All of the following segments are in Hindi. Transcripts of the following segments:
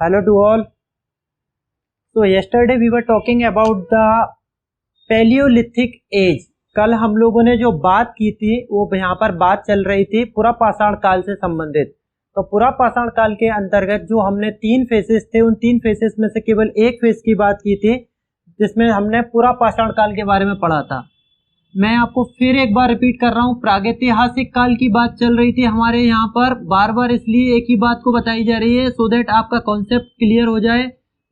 Hello to all. So yesterday we were talking about the Paleolithic age. कल हम लोगों ने जो बात की थी वो यहाँ पर बात चल रही थी पुरा पाषाण काल से संबंधित। तो पुरा पाषाण काल के अंतर्गत जो हमने 3 फेसेस थे उन 3 फेसेस में से केवल एक फेस की बात की थी जिसमें हमने पुरा पाषाण काल के बारे में पढ़ा था। मैं आपको फिर एक बार रिपीट कर रहा हूँ, प्रागैतिहासिक काल की बात चल रही थी हमारे यहाँ पर, बार बार इसलिए एक ही बात को बताई जा रही है सो दैट आपका कॉन्सेप्ट क्लियर हो जाए।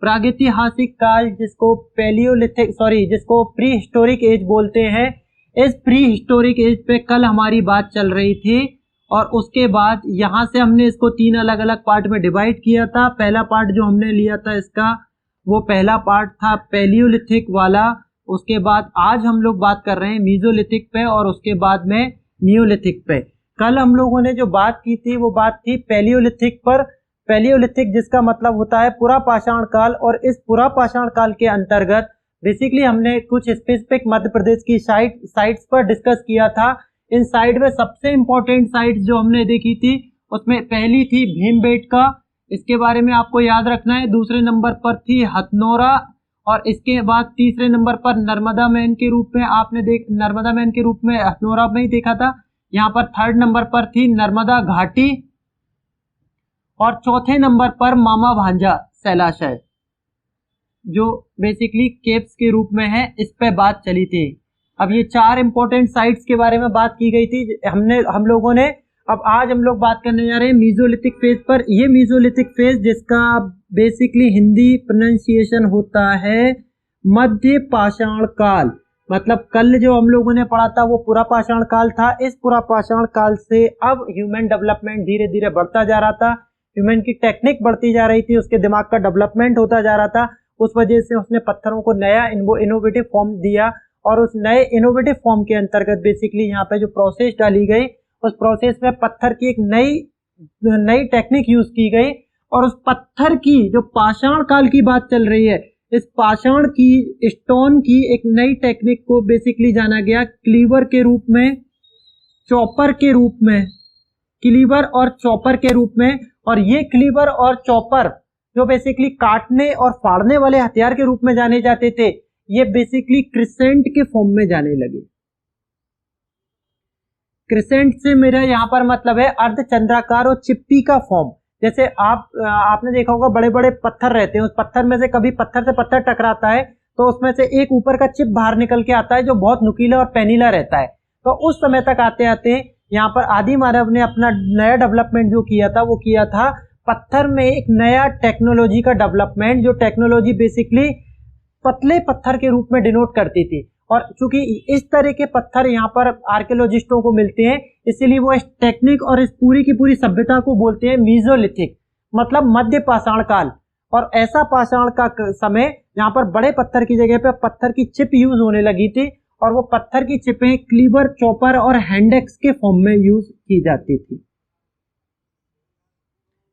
प्रागैतिहासिक काल जिसको जिसको प्री हिस्टोरिक एज बोलते हैं, इस प्री हिस्टोरिक एज पे कल हमारी बात चल रही थी और उसके बाद यहाँ से हमने इसको 3 अलग अलग पार्ट में डिवाइड किया था। पहला पार्ट जो हमने लिया था इसका वो पहला पार्ट था पैलियोलिथिक वाला। उसके बाद आज हम लोग बात कर रहे हैं मीजोलिथिक पे और उसके बाद में नियोलिथिक पे। कल हम लोगों ने जो बात की थी वो बात थी पैलियोलिथिक पर। पैलियोलिथिक जिसका मतलब होता है पुरा पाषाण काल, और इस पुरा पाषाण काल के अंतर्गत बेसिकली हमने कुछ स्पेसिफिक मध्य प्रदेश की साइट्स पर डिस्कस किया था। इन साइट में सबसे इंपॉर्टेंट साइट्स जो हमने देखी थी उसमें पहली थी भीमबेटका, इसके बारे में आपको याद रखना है। दूसरे नंबर पर थी हथनोरा और इसके बाद तीसरे नंबर पर नर्मदा मैन के रूप में नर्मदा मैन के रूप में हथनोरा में ही देखा था। यहाँ पर थर्ड नंबर पर थी नर्मदा घाटी और चौथे नंबर पर मामा भांजा शैलाशय जो बेसिकली केव्स के रूप में है, इस पे बात चली थी। अब ये 4 इंपॉर्टेंट साइट्स के बारे में बात की गई थी हम लोगों ने। अब आज हम लोग बात करने जा रहे हैं मीजोलिथिक फेज पर। ये मीजोलिथिक फेज जिसका बेसिकली हिंदी प्रोनाउंसिएशन होता है मध्य पाषाण काल, मतलब कल जो हम लोगों ने पढ़ा था वो पुरा पाषाण काल था। इस पुरा पाषाण काल से अब ह्यूमन डेवलपमेंट धीरे धीरे बढ़ता जा रहा था, ह्यूमन की टेक्निक बढ़ती जा रही थी, उसके दिमाग का डेवलपमेंट होता जा रहा था। उस वजह से उसने पत्थरों को नया इनोवेटिव फॉर्म दिया और उस नए इनोवेटिव फॉर्म के अंतर्गत बेसिकली यहाँ पे जो प्रोसेस डाली गई उस प्रोसेस में पत्थर की एक नई टेक्निक यूज की गई। और उस पत्थर की जो पाषाण काल की बात चल रही है, इस पाषाण की स्टोन की एक नई टेक्निक को बेसिकली जाना गया क्लीवर के रूप में, चॉपर के रूप में, क्लीवर और चॉपर के रूप में। और ये क्लीवर और चॉपर जो बेसिकली काटने और फाड़ने वाले हथियार के रूप में जाने जाते थे, ये बेसिकली क्रिसेंट के फॉर्म में जाने लगे। क्रिसेंट से मेरा यहाँ पर मतलब है अर्धचंद्राकार और चिप्पी का फॉर्म। जैसे आपने देखा होगा बड़े बड़े पत्थर रहते हैं, उस पत्थर में से कभी पत्थर से पत्थर टकराता है तो उसमें से एक ऊपर का चिप बाहर निकल के आता है जो बहुत नुकीला और पेनीला रहता है। तो उस समय तक आते आते यहाँ पर आदि मानव ने अपना नया डेवलपमेंट जो किया था वो किया था पत्थर में एक नया टेक्नोलॉजी का डेवलपमेंट, जो टेक्नोलॉजी बेसिकली पतले पत्थर के रूप में डिनोट करती थी। और चूंकि इस तरह के पत्थर यहाँ पर आर्कियोलॉजिस्टों को मिलते हैं इसीलिए वो इस टेक्निक और इस पूरी की पूरी सभ्यता को बोलते हैं मीजोलिथिक, मतलब मध्य पाषाण काल। और ऐसा पाषाण का समय यहाँ पर बड़े पत्थर की जगह पे पत्थर की चिप यूज होने लगी थी और वो पत्थर की चिपें क्लीवर, चॉपर और हैंडेक्स के फॉर्म में यूज की जाती थी।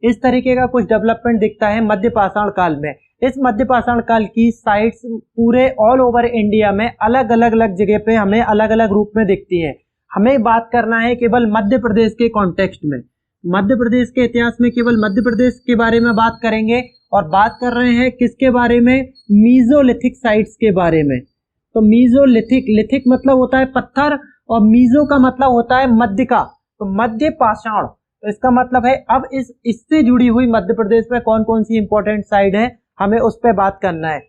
इस तरीके का कुछ डेवलपमेंट दिखता है मध्य पाषाण काल में। इस मध्य पाषाण काल की साइट्स पूरे ऑल ओवर इंडिया में अलग अलग जगह पे हमें अलग अलग रूप में दिखती है। हमें बात करना है केवल मध्य प्रदेश के कॉन्टेक्स्ट में, मध्य प्रदेश के इतिहास में केवल मध्य प्रदेश के बारे में बात करेंगे और बात कर रहे हैं किसके बारे में, मीजोलिथिक साइट्स के बारे में। तो मीजोलिथिक मतलब होता है पत्थर और मीजो का मतलब होता है मध्य का, तो मध्य पाषाण। तो इसका मतलब है अब इससे जुड़ी हुई मध्य प्रदेश में कौन कौन सी इंपॉर्टेंट साइट है हमें उस पर बात करना है।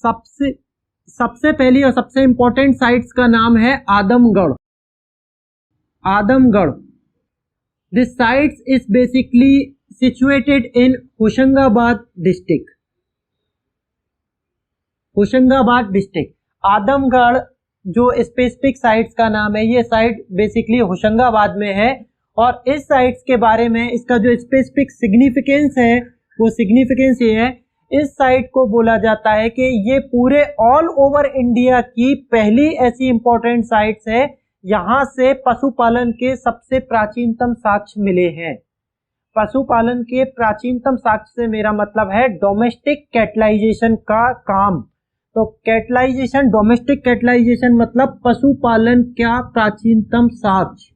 सबसे पहली और सबसे इंपॉर्टेंट साइट्स का नाम है Adamgarh. This sites is basically situated in Hoshangabad district. Adamgarh जो स्पेसिफिक साइट्स का नाम है, ये साइट बेसिकली होशंगाबाद में है। और इस साइट्स के बारे में इसका जो स्पेसिफिक सिग्निफिकेंस है वो सिग्निफिकेंस ये है, इस साइट को बोला जाता है कि ये पूरे ऑल ओवर इंडिया की पहली ऐसी इंपॉर्टेंट साइट्स है यहाँ से पशुपालन के सबसे प्राचीनतम साक्ष्य मिले हैं। पशुपालन के प्राचीनतम साक्ष्य से मेरा मतलब है डोमेस्टिक कैटलाइजेशन का काम। तो कैटलाइजेशन, डोमेस्टिक कैटलाइजेशन मतलब पशुपालन का प्राचीनतम साक्ष्य,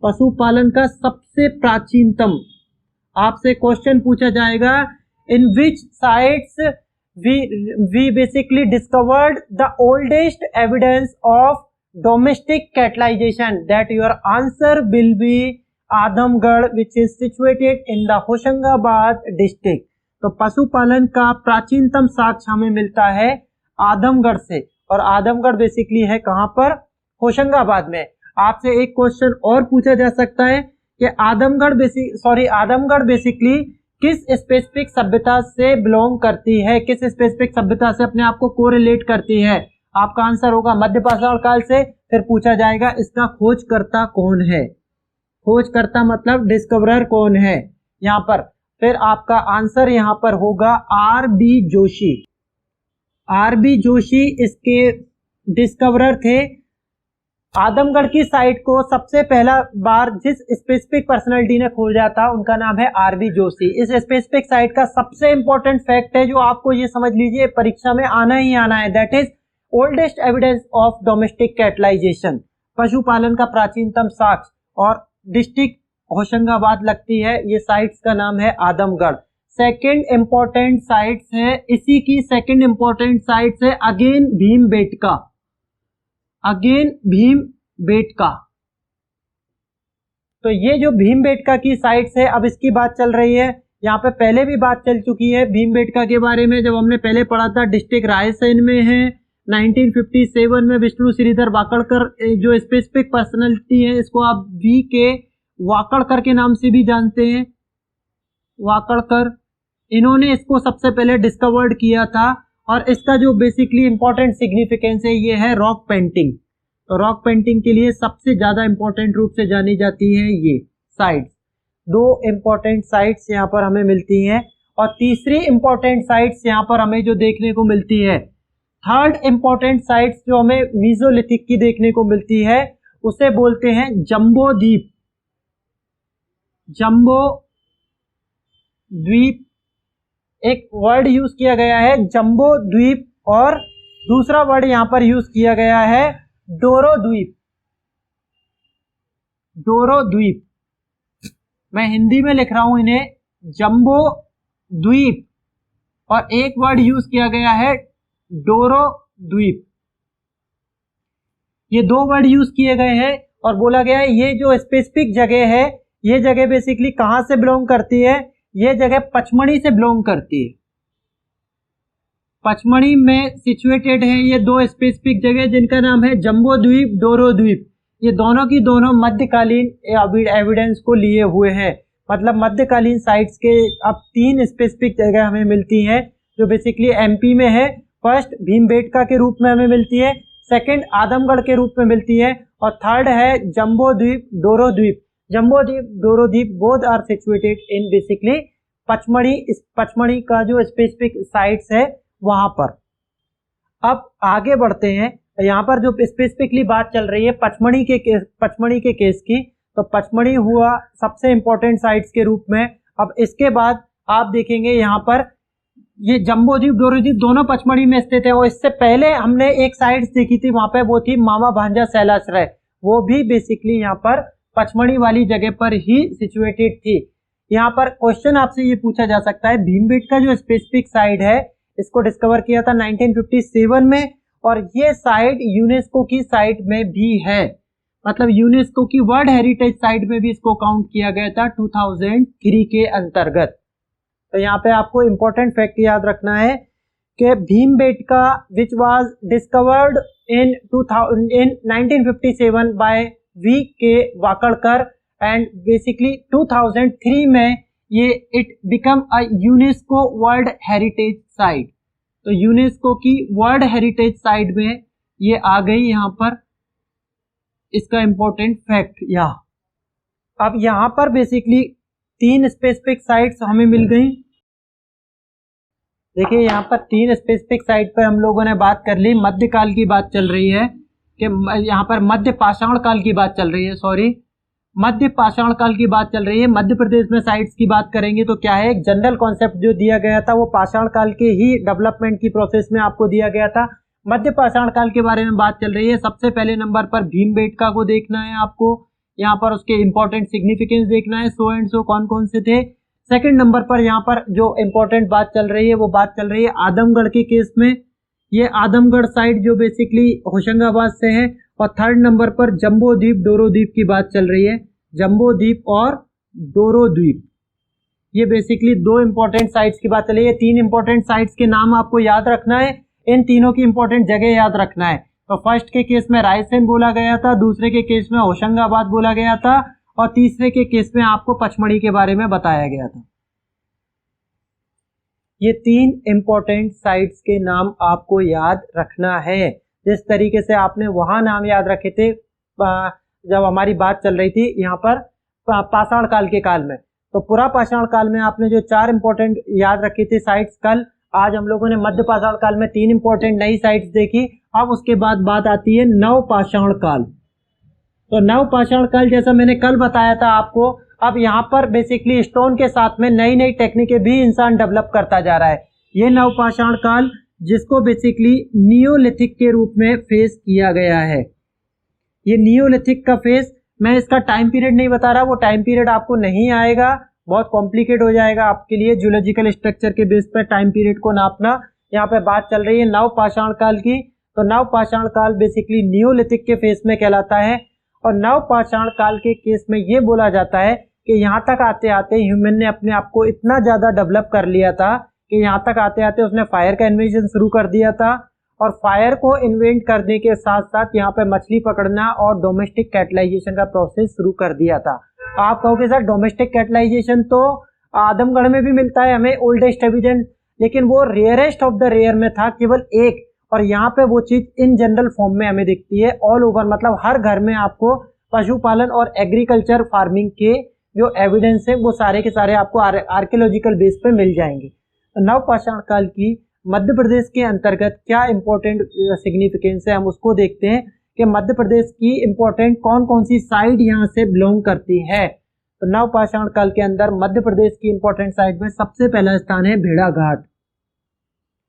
पशुपालन का सबसे प्राचीनतम। आपसे क्वेश्चन पूछा जाएगा in which sites we basically discovered the oldest evidence of domestic cattlization? That your answer will be Adamgarh which is situated in the Hoshangabad district. तो पशुपालन का प्राचीनतम साक्ष्य हमें मिलता है आदमगढ़ से, और आदमगढ़ बेसिकली है कहां पर? होशंगाबाद में। आपसे एक क्वेश्चन और पूछा जा सकता है कि आदमगढ़ बेसिकली किस स्पेसिफिक सभ्यता से बिलोंग करती है, किस स्पेसिफिक सभ्यता से अपने आप को कोरिलेट करती है? आपका आंसर होगा मध्य पाषाण काल से। फिर पूछा जाएगा इसका खोजकर्ता कौन है, खोजकर्ता मतलब डिस्कवरर कौन है यहाँ पर। फिर आपका आंसर यहाँ पर होगा आर.बी. जोशी। आर.बी. जोशी इसके डिस्कवरर थे। आदमगढ़ की साइट को सबसे पहला बार जिस स्पेसिफिक पर्सनालिटी ने खोजा था उनका नाम है आर.बी. जोशी। इस स्पेसिफिक साइट का सबसे इंपॉर्टेंट फैक्ट है जो आपको ये समझ लीजिए परीक्षा में आना ही आना है, that is oldest evidence of domestic catalysation, पशुपालन का प्राचीनतम साक्ष्य, और डिस्ट्रिक्ट होशंगाबाद लगती है। ये साइट्स का नाम है आदमगढ़। सेकंड इंपॉर्टेंट साइट्स है, इसी की सेकंड इंपॉर्टेंट साइट्स है अगेन भीमबेटका। अगेन भीमबेटका, तो ये जो भीमबेटका की साइट्स है अब इसकी बात चल रही है। यहाँ पे पहले भी बात चल चुकी है भीमबेटका के बारे में, जब हमने पहले पढ़ा था। डिस्ट्रिक्ट रायसेन में है। 1957 में विष्णु श्रीधर वाकड़कर जो स्पेसिफिक पर्सनालिटी है, इसको आप वी के वाकड़कर के नाम से भी जानते हैं, वाकड़कर, इन्होंने इसको सबसे पहले डिस्कवर्ड किया था। और इसका जो बेसिकली इंपॉर्टेंट सिग्निफिकेंस है ये है रॉक पेंटिंग। तो रॉक पेंटिंग के लिए सबसे ज्यादा इंपॉर्टेंट रूप से जानी जाती है ये साइट्स। दो इंपॉर्टेंट साइट्स यहाँ पर हमें मिलती हैं, और तीसरी इंपॉर्टेंट साइट्स यहाँ पर हमें जो देखने को मिलती है, थर्ड इंपॉर्टेंट साइट्स जो हमें मीसोलिथिक की देखने को मिलती है, उसे बोलते हैं जंबो द्वीप। जंबो द्वीप, एक वर्ड यूज किया गया है जंबो द्वीप, और दूसरा वर्ड यहां पर यूज किया गया है डोरो द्वीप। डोरो द्वीप, मैं हिंदी में लिख रहा हूं इन्हें जंबो द्वीप, और एक वर्ड यूज किया गया है डोरो द्वीप। ये दो वर्ड यूज किए गए हैं और बोला गया है ये जो स्पेसिफिक जगह है, ये जगह बेसिकली कहां से बिलोंग करती है? ये जगह पचमढ़ी से बिलोंग करती है। पचमढ़ी में सिचुएटेड है ये दो स्पेसिफिक जगह, जिनका नाम है जंबो द्वीप, डोरो द्वीप। ये दोनों की दोनों मध्यकालीन एविडेंस को लिए हुए हैं, मतलब मध्यकालीन साइट्स के अब तीन स्पेसिफिक जगह हमें मिलती हैं जो बेसिकली एमपी में है। फर्स्ट भीमबेटका के रूप में हमें मिलती है, सेकंड आदमगढ़ के रूप में मिलती है, और थर्ड है जंबो द्वीप, डोरो द्वीप। Jumbo Dwip, Doro Dwip both are situated in basically Pachmarhi. इस पचमढ़ी का जो स्पेसिफिक साइट्स है वहां पर। अब आगे बढ़ते हैं, यहाँ पर जो स्पेसिफिकली बात चल रही है पचमढ़ी के केस की, तो पचमढ़ी हुआ सबसे इंपॉर्टेंट साइट्स के रूप में। अब इसके बाद आप देखेंगे यहाँ पर ये जंबो द्वीप, डोरो द्वीप दोनों पचमढ़ी में स्थित है, और इससे पहले हमने एक साइट्स देखी थी वहां पे, वो थी मामा भांजा शैलाश्रय, वो भी बेसिकली यहाँ पर पचमढ़ी वाली जगह पर ही सिचुएटेड थी। यहाँ पर क्वेश्चन आपसे ये पूछा जा सकता है, भीमबेटका जो स्पेसिफिक साइट है इसको डिस्कवर किया था 1957 में, और ये साइट यूनेस्को की साइट में भी है, मतलब यूनेस्को की वर्ल्ड हेरिटेज साइट में भी इसको काउंट किया गया था 2003 के अंतर्गत। तो यहाँ पे आपको इंपॉर्टेंट फैक्ट याद रखना है कि Bhimbetka which was discovered in 1957 by V K Wakankar, and basically 2003 में ये it become a UNESCO world heritage site. तो यूनेस्को की वर्ल्ड हेरिटेज साइट में ये आ गई यहाँ पर, इसका इंपॉर्टेंट फैक्ट यहाँ। अब यहाँ पर बेसिकली तीन स्पेसिफिक साइट्स हमें मिल गई। देखिए यहाँ पर तीन स्पेसिफिक साइट पर हम लोगों ने बात कर ली। मध्यकाल की बात चल रही है कि यहाँ पर मध्य पाषाण काल की बात चल रही है, मध्य पाषाण काल की बात चल रही है। मध्य प्रदेश में साइट्स की बात करेंगे तो क्या है, एक जनरल कॉन्सेप्ट जो दिया गया था वो पाषाण काल के ही डेवलपमेंट की प्रोसेस में आपको दिया गया था। मध्य पाषाण काल के बारे में बात चल रही है। सबसे पहले नंबर पर भीमबेटका को देखना है आपको, यहाँ पर उसके इंपॉर्टेंट सिग्निफिकेंस देखना है, सो एंड सो कौन कौन से थे। सेकंड नंबर पर यहाँ पर जो इम्पोर्टेंट बात चल रही है वो बात चल रही है आदमगढ़ के केस में। ये आदमगढ़ साइड जो बेसिकली होशंगाबाद से है। और थर्ड नंबर पर जम्बो द्वीप डोरो द्वीप की बात चल रही है। जम्बो द्वीप और डोरो द्वीप, ये बेसिकली दो इंपॉर्टेंट साइट्स की बात चली है। तीन इंपॉर्टेंट साइट्स के नाम आपको याद रखना है, इन तीनों की इंपॉर्टेंट जगह याद रखना है। तो फर्स्ट के केस में रायसेन बोला गया था, दूसरे के केस में होशंगाबाद बोला गया था और तीसरे के केस में आपको पचमढ़ी के बारे में बताया गया था। ये तीन इंपॉर्टेंट साइट्स के नाम आपको याद रखना है। जिस तरीके से आपने वहां नाम याद रखे थे जब हमारी बात चल रही थी यहाँ पर पाषाण काल के काल में, तो पूरा पाषाण काल में आपने जो चार इंपॉर्टेंट याद रखी थी साइट्स, कल आज हम लोगों ने मध्य पाषाण काल में तीन इंपॉर्टेंट नई साइट्स देखी। अब उसके बाद बात आती है नव पाषाण काल। तो नव पाषाण काल जैसा मैंने कल बताया था आपको, अब यहाँ पर बेसिकली स्टोन के साथ में नई नई टेक्निकें भी इंसान डेवलप करता जा रहा है। ये नव पाषाण काल जिसको बेसिकली नियोलिथिक के रूप में फेस किया गया है। ये नियोलिथिक का फेस, मैं इसका टाइम पीरियड नहीं बता रहा, वो टाइम पीरियड आपको नहीं आएगा, बहुत कॉम्प्लिकेट हो जाएगा आपके लिए जियोलॉजिकल स्ट्रक्चर के बेस पर टाइम पीरियड को नापना। यहाँ पे बात चल रही है नव पाषाण काल की। तो नव पाषाण काल बेसिकली नियोलिथिक के फेस में कहलाता है। और नव पाषाण काल के केस में ये बोला जाता है कि यहाँ तक आते आते ह्यूमन ने अपने आप को इतना ज्यादा डेवलप कर लिया था कि यहाँ तक आते आते उसने फायर का इन्वेंशन शुरू कर दिया था। और फायर को इन्वेंट करने के साथ साथ यहाँ पे मछली पकड़ना और डोमेस्टिक कैटलाइजेशन का प्रोसेस शुरू कर दिया था। आप कहोगे सर डोमेस्टिक कैटलाइजेशन तो आदमगढ़ में भी मिलता है हमें ओल्डेस्ट एविडेंस, लेकिन वो रेयरेस्ट ऑफ द रेयर में था, केवल एक। और यहाँ पे वो चीज इन जनरल फॉर्म में हमें दिखती है ऑल ओवर, मतलब हर घर में आपको पशुपालन और एग्रीकल्चर फार्मिंग के जो एविडेंस है वो सारे के सारे आपको आर्कियोलॉजिकल बेस पे मिल जाएंगे। नव पाषाण काल की मध्य प्रदेश के अंतर्गत क्या इंपॉर्टेंट सिग्निफिकेंस है, हम उसको देखते हैं कि मध्य प्रदेश की इंपॉर्टेंट कौन कौन सी साइट यहाँ से बिलोंग करती है। तो नव पाषाण काल के अंदर मध्य प्रदेश की इंपॉर्टेंट साइट में सबसे पहला स्थान है भेड़ाघाट।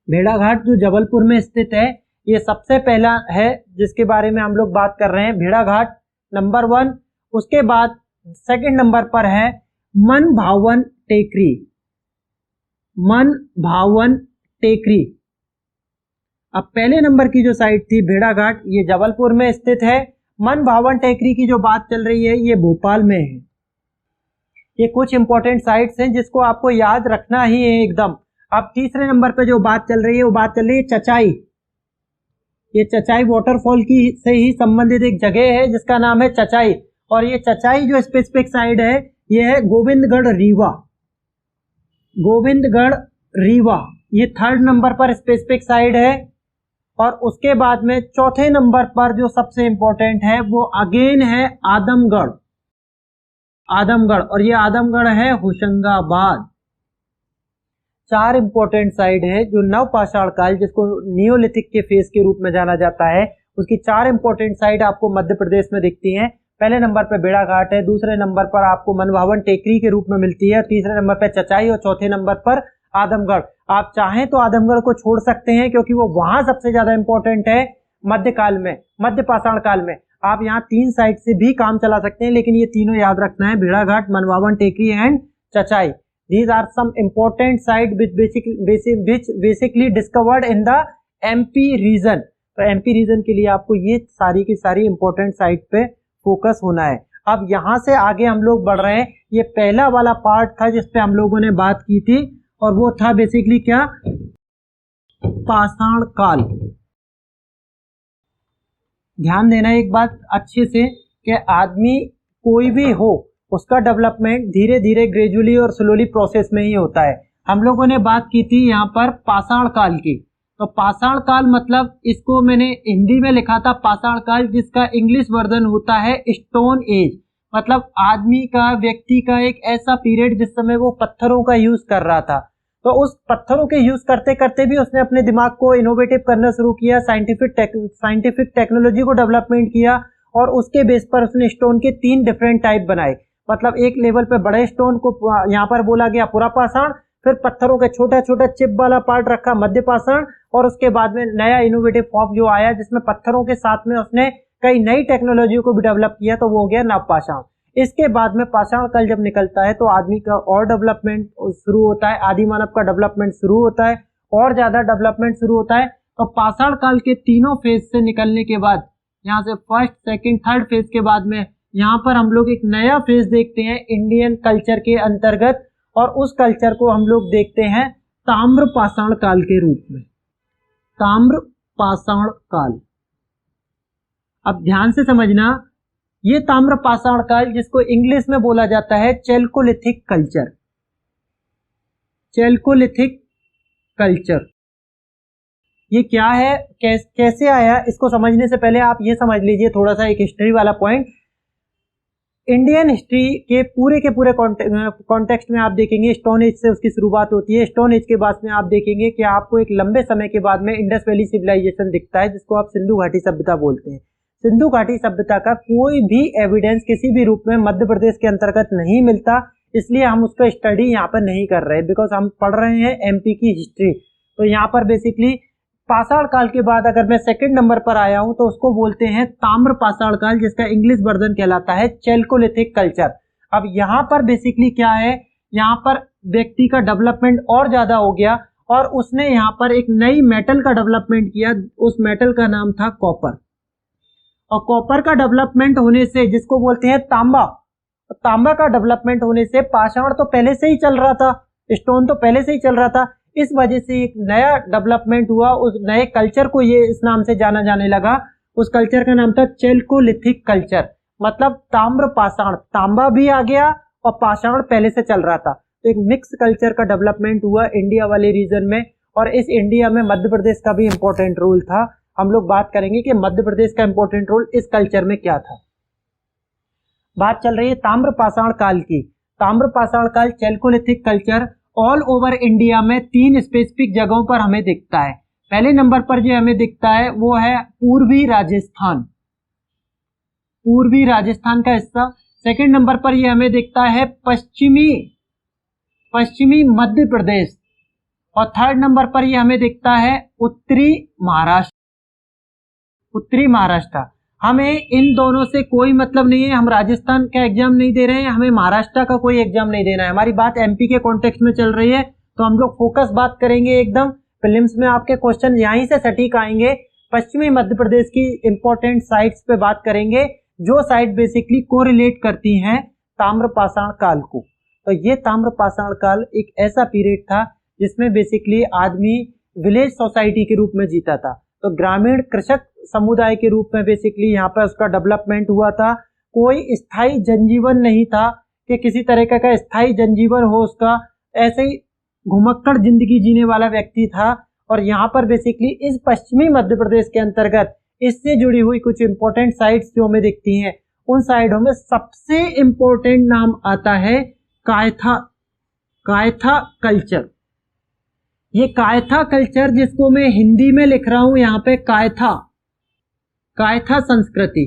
भेड़ाघाट जो जबलपुर में स्थित है, ये सबसे पहला है जिसके बारे में हम लोग बात कर रहे हैं, भेड़ाघाट नंबर 1। उसके बाद सेकंड नंबर पर है मन भावन टेकरी। मन भावन टेकरी। अब पहले नंबर की जो साइट थी भेड़ाघाट, ये जबलपुर में स्थित है। मन भावन टेकरी की जो बात चल रही है ये भोपाल में है। ये कुछ इंपॉर्टेंट साइट्स हैं जिसको आपको याद रखना ही है एकदम। अब तीसरे नंबर पे जो बात चल रही है वो बात चल रही है चचाई। ये चचाई वाटरफॉल की से ही संबंधित एक जगह है जिसका नाम है चचाई। और ये चचाई जो स्पेसिफिक साइड है ये है गोविंदगढ़ रीवा। गोविंदगढ़ रीवा ये थर्ड नंबर पर स्पेसिफिक साइड है। और उसके बाद में चौथे नंबर पर जो सबसे इंपॉर्टेंट है वो अगेन है आदमगढ़। आदमगढ़, और ये आदमगढ़ है होशंगाबाद। चार इंपॉर्टेंट साइड है जो नव पाषाण काल, जिसको नियोलिथिक के फेस के रूप में जाना जाता है, उसकी चार इंपॉर्टेंट साइड आपको मध्य प्रदेश में दिखती हैं। पहले नंबर पर भेड़ाघाट है, दूसरे नंबर पर आपको मनभावन टेकरी के रूप में मिलती है, तीसरे नंबर पर चचाई और चौथे नंबर पर आदमगढ़। आप चाहें तो आदमगढ़ को छोड़ सकते हैं क्योंकि वो वहां सबसे ज्यादा इंपॉर्टेंट है मध्यकाल में, मध्य पाषाण काल में। आप यहाँ तीन साइड से भी काम चला सकते हैं, लेकिन ये तीनों याद रखना है, भेड़ाघाट, Manbhavan Tekri and Chachai. These are some important sites which basically discovered in the MP region। तो MP region के लिए आपको ये सारी की सारी important साइट पे फोकस होना है। अब यहाँ से आगे हम लोग बढ़ रहे हैं। ये पहला वाला पार्ट था जिसपे हम लोगों ने बात की थी और वो था बेसिकली क्या, पाषाण काल। ध्यान देना एक बात अच्छे से कि आदमी कोई भी हो उसका डेवलपमेंट धीरे धीरे ग्रेजुअली और स्लोली प्रोसेस में ही होता है। हम लोगों ने बात की थी यहाँ पर पाषाण काल की। तो पाषाण काल मतलब इसको मैंने हिंदी में लिखा था पाषाण काल, जिसका इंग्लिश वर्जन होता है स्टोन एज। मतलब आदमी का, व्यक्ति का एक ऐसा पीरियड जिस समय वो पत्थरों का यूज कर रहा था। तो उस पत्थरों के यूज करते करते भी उसने अपने दिमाग को इनोवेटिव करना शुरू किया, साइंटिफिक टेक्नोलॉजी को डेवलपमेंट किया और उसके बेस पर उसने स्टोन के 3 डिफरेंट टाइप बनाए। मतलब एक लेवल पे बड़े स्टोन को यहाँ पर बोला गया पूरा पाषाण, फिर पत्थरों के छोटा छोटा चिप वाला पार्ट रखा मध्य पाषाण, और उसके बाद में नया इनोवेटिव फॉर्म जो आया जिसमें पत्थरों के साथ में उसने कई नई टेक्नोलॉजी को भी डेवलप किया, तो वो हो गया नव पाषाण। इसके बाद में पाषाण काल जब निकलता है तो आदमी का और डेवलपमेंट शुरू होता है, आदि मानव का डेवलपमेंट शुरू होता है, और ज्यादा डेवलपमेंट शुरू होता है। तो पाषाण काल के तीनों फेज से निकलने के बाद, यहाँ से फर्स्ट सेकंड थर्ड फेज के बाद में यहाँ पर हम लोग एक नया फेज देखते हैं इंडियन कल्चर के अंतर्गत, और उस कल्चर को हम लोग देखते हैं ताम्र पाषाण काल के रूप में। ताम्र पाषाण काल, अब ध्यान से समझना, ये ताम्र पाषाण काल जिसको इंग्लिश में बोला जाता है चैल्कोलिथिक कल्चर। चैल्कोलिथिक कल्चर ये क्या है, कैसे आया, इसको समझने से पहले आप ये समझ लीजिए थोड़ा सा एक हिस्ट्री वाला पॉइंट। इंडियन हिस्ट्री के पूरे कॉन्टेक्स्ट में आप देखेंगे स्टोन एज से उसकी शुरुआत होती है। स्टोन एज के बाद में आप देखेंगे कि आपको एक लंबे समय के बाद में इंडस वैली सिविलाइजेशन दिखता है, जिसको आप सिंधु घाटी सभ्यता बोलते हैं। सिंधु घाटी सभ्यता का कोई भी एविडेंस किसी भी रूप में मध्य प्रदेश के अंतर्गत नहीं मिलता, इसलिए हम उसका स्टडी यहाँ पर नहीं कर रहे, बिकॉज हम पढ़ रहे हैं एमपी की हिस्ट्री। तो यहाँ पर बेसिकली पाषाण काल के बाद अगर मैं सेकंड नंबर पर आया हूं तो उसको बोलते हैं ताम्र पाषाण काल, जिसका इंग्लिश वर्जन कहलाता है चैल्कोलिथिक कल्चर। अब यहाँ पर बेसिकली क्या है, यहाँ पर व्यक्ति का डेवलपमेंट और ज्यादा हो गया और उसने यहाँ पर एक नई मेटल का डेवलपमेंट किया, उस मेटल का नाम था कॉपर। और कॉपर का डेवलपमेंट होने से, जिसको बोलते हैं तांबा, तांबा का डेवलपमेंट होने से पाषाण तो पहले से ही चल रहा था, स्टोन तो पहले से ही चल रहा था, इस वजह से एक नया डेवलपमेंट हुआ, उस नए कल्चर को ये इस नाम से जाना जाने लगा। उस कल्चर का नाम था चैल्कोलिथिक कल्चर, मतलब ताम्र पाषाण, तांबा भी आ गया और पाषाण पहले से चल रहा था। तो एक मिक्स कल्चर का डेवलपमेंट हुआ इंडिया वाले रीजन में, और इस इंडिया में मध्य प्रदेश का भी इंपॉर्टेंट रोल था। हम लोग बात करेंगे कि मध्य प्रदेश का इंपॉर्टेंट रोल इस कल्चर में क्या था। बात चल रही है ताम्र पाषाण काल की। ताम्र पाषाण काल Chalcolithic culture all over India में 3 स्पेसिफिक जगहों पर हमें दिखता है। पहले नंबर पर जो हमें दिखता है वो है पूर्वी राजस्थान, पूर्वी राजस्थान का हिस्सा। सेकंड नंबर पर ये हमें दिखता है पश्चिमी मध्य प्रदेश, और थर्ड नंबर पर ये हमें दिखता है उत्तरी महाराष्ट्र। हमें इन दोनों से कोई मतलब नहीं है, हम राजस्थान का एग्जाम नहीं दे रहे हैं, हमें महाराष्ट्र का कोई एग्जाम नहीं देना है। हमारी बात एमपी के कॉन्टेक्स्ट में चल रही है, तो हम लोग फोकस बात करेंगे एकदम। प्रीलिम्स में आपके क्वेश्चन यहीं से सटीक आएंगे। पश्चिमी मध्य प्रदेश की इंपॉर्टेंट साइट्स पे बात करेंगे, जो साइट बेसिकली कोरिलेट करती हैं ताम्र पाषाण काल को। तो ये ताम्र पाषाण काल एक ऐसा पीरियड था जिसमें बेसिकली आदमी विलेज सोसाइटी के रूप में जीता था। तो ग्रामीण कृषक समुदाय के रूप में बेसिकली यहाँ पर उसका डेवलपमेंट हुआ था। कोई स्थायी जनजीवन नहीं था कि किसी तरह का स्थायी जनजीवन हो उसका, ऐसे ही घुमक्कड़ जिंदगी जीने वाला व्यक्ति था। और यहाँ पर बेसिकली इस पश्चिमी मध्य प्रदेश के अंतर्गत इससे जुड़ी हुई कुछ इंपॉर्टेंट साइट्स जो हमें दिखती हैं, उन साइटों में सबसे इंपॉर्टेंट नाम आता है कायथा कल्चर। ये कायथा कल्चर, जिसको मैं हिंदी में लिख रहा हूं यहाँ पे कायथा संस्कृति,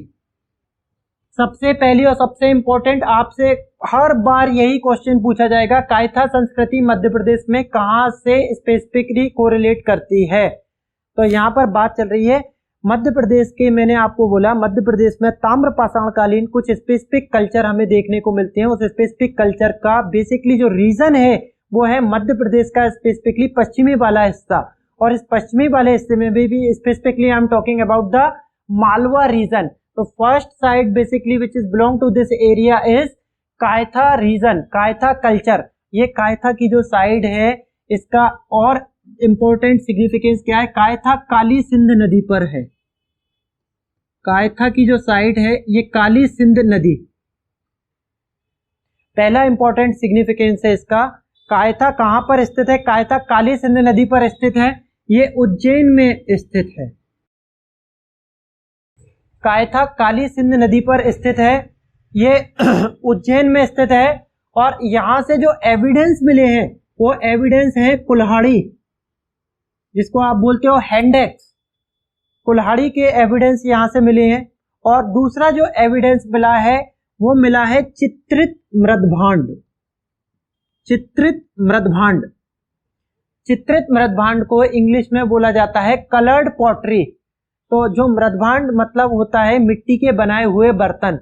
सबसे पहली और सबसे इंपॉर्टेंट, आपसे हर बार यही क्वेश्चन पूछा जाएगा, कायथा संस्कृति मध्य प्रदेश में कहां से स्पेसिफिकली कोरिलेट करती है। तो यहाँ पर बात चल रही है मध्य प्रदेश के, मैंने आपको बोला मध्य प्रदेश में ताम्र पाषाण कालीन कुछ स्पेसिफिक कल्चर हमें देखने को मिलते हैं। उस स्पेसिफिक कल्चर का बेसिकली जो रीजन है वो है मध्य प्रदेश का स्पेसिफिकली पश्चिमी वाला हिस्सा। और इस पश्चिमी वाले हिस्से में भी specifically I am talking about the Malwa region. तो first site basically which is belong to this area is Kayatha region, Kayatha culture. ये कायथा की जो साइड है इसका और इंपॉर्टेंट सिग्निफिकेंस क्या है, कायथा काली सिंध नदी पर है। कायथा की जो साइड है ये काली सिंध नदी, पहला इंपॉर्टेंट सिग्निफिकेंस है इसका। कायथा कहां पर स्थित है, कायथा काली सिंध नदी पर स्थित है, ये उज्जैन में स्थित है। कायथा काली सिंध नदी पर स्थित है, ये उज्जैन में स्थित है। और यहां से जो एविडेंस मिले हैं वो एविडेंस है कुल्हाड़ी, जिसको आप बोलते हो हैंडेक्स, कुल्हाड़ी के एविडेंस यहां से मिले हैं। और दूसरा जो एविडेंस मिला है वो मिला है चित्रित मृदभांड। चित्रित मृदभांड, चित्रित मृदभांड को इंग्लिश में बोला जाता है कलर्ड पॉटरी। तो जो मृदभांड मतलब होता है मिट्टी के बनाए हुए बर्तन।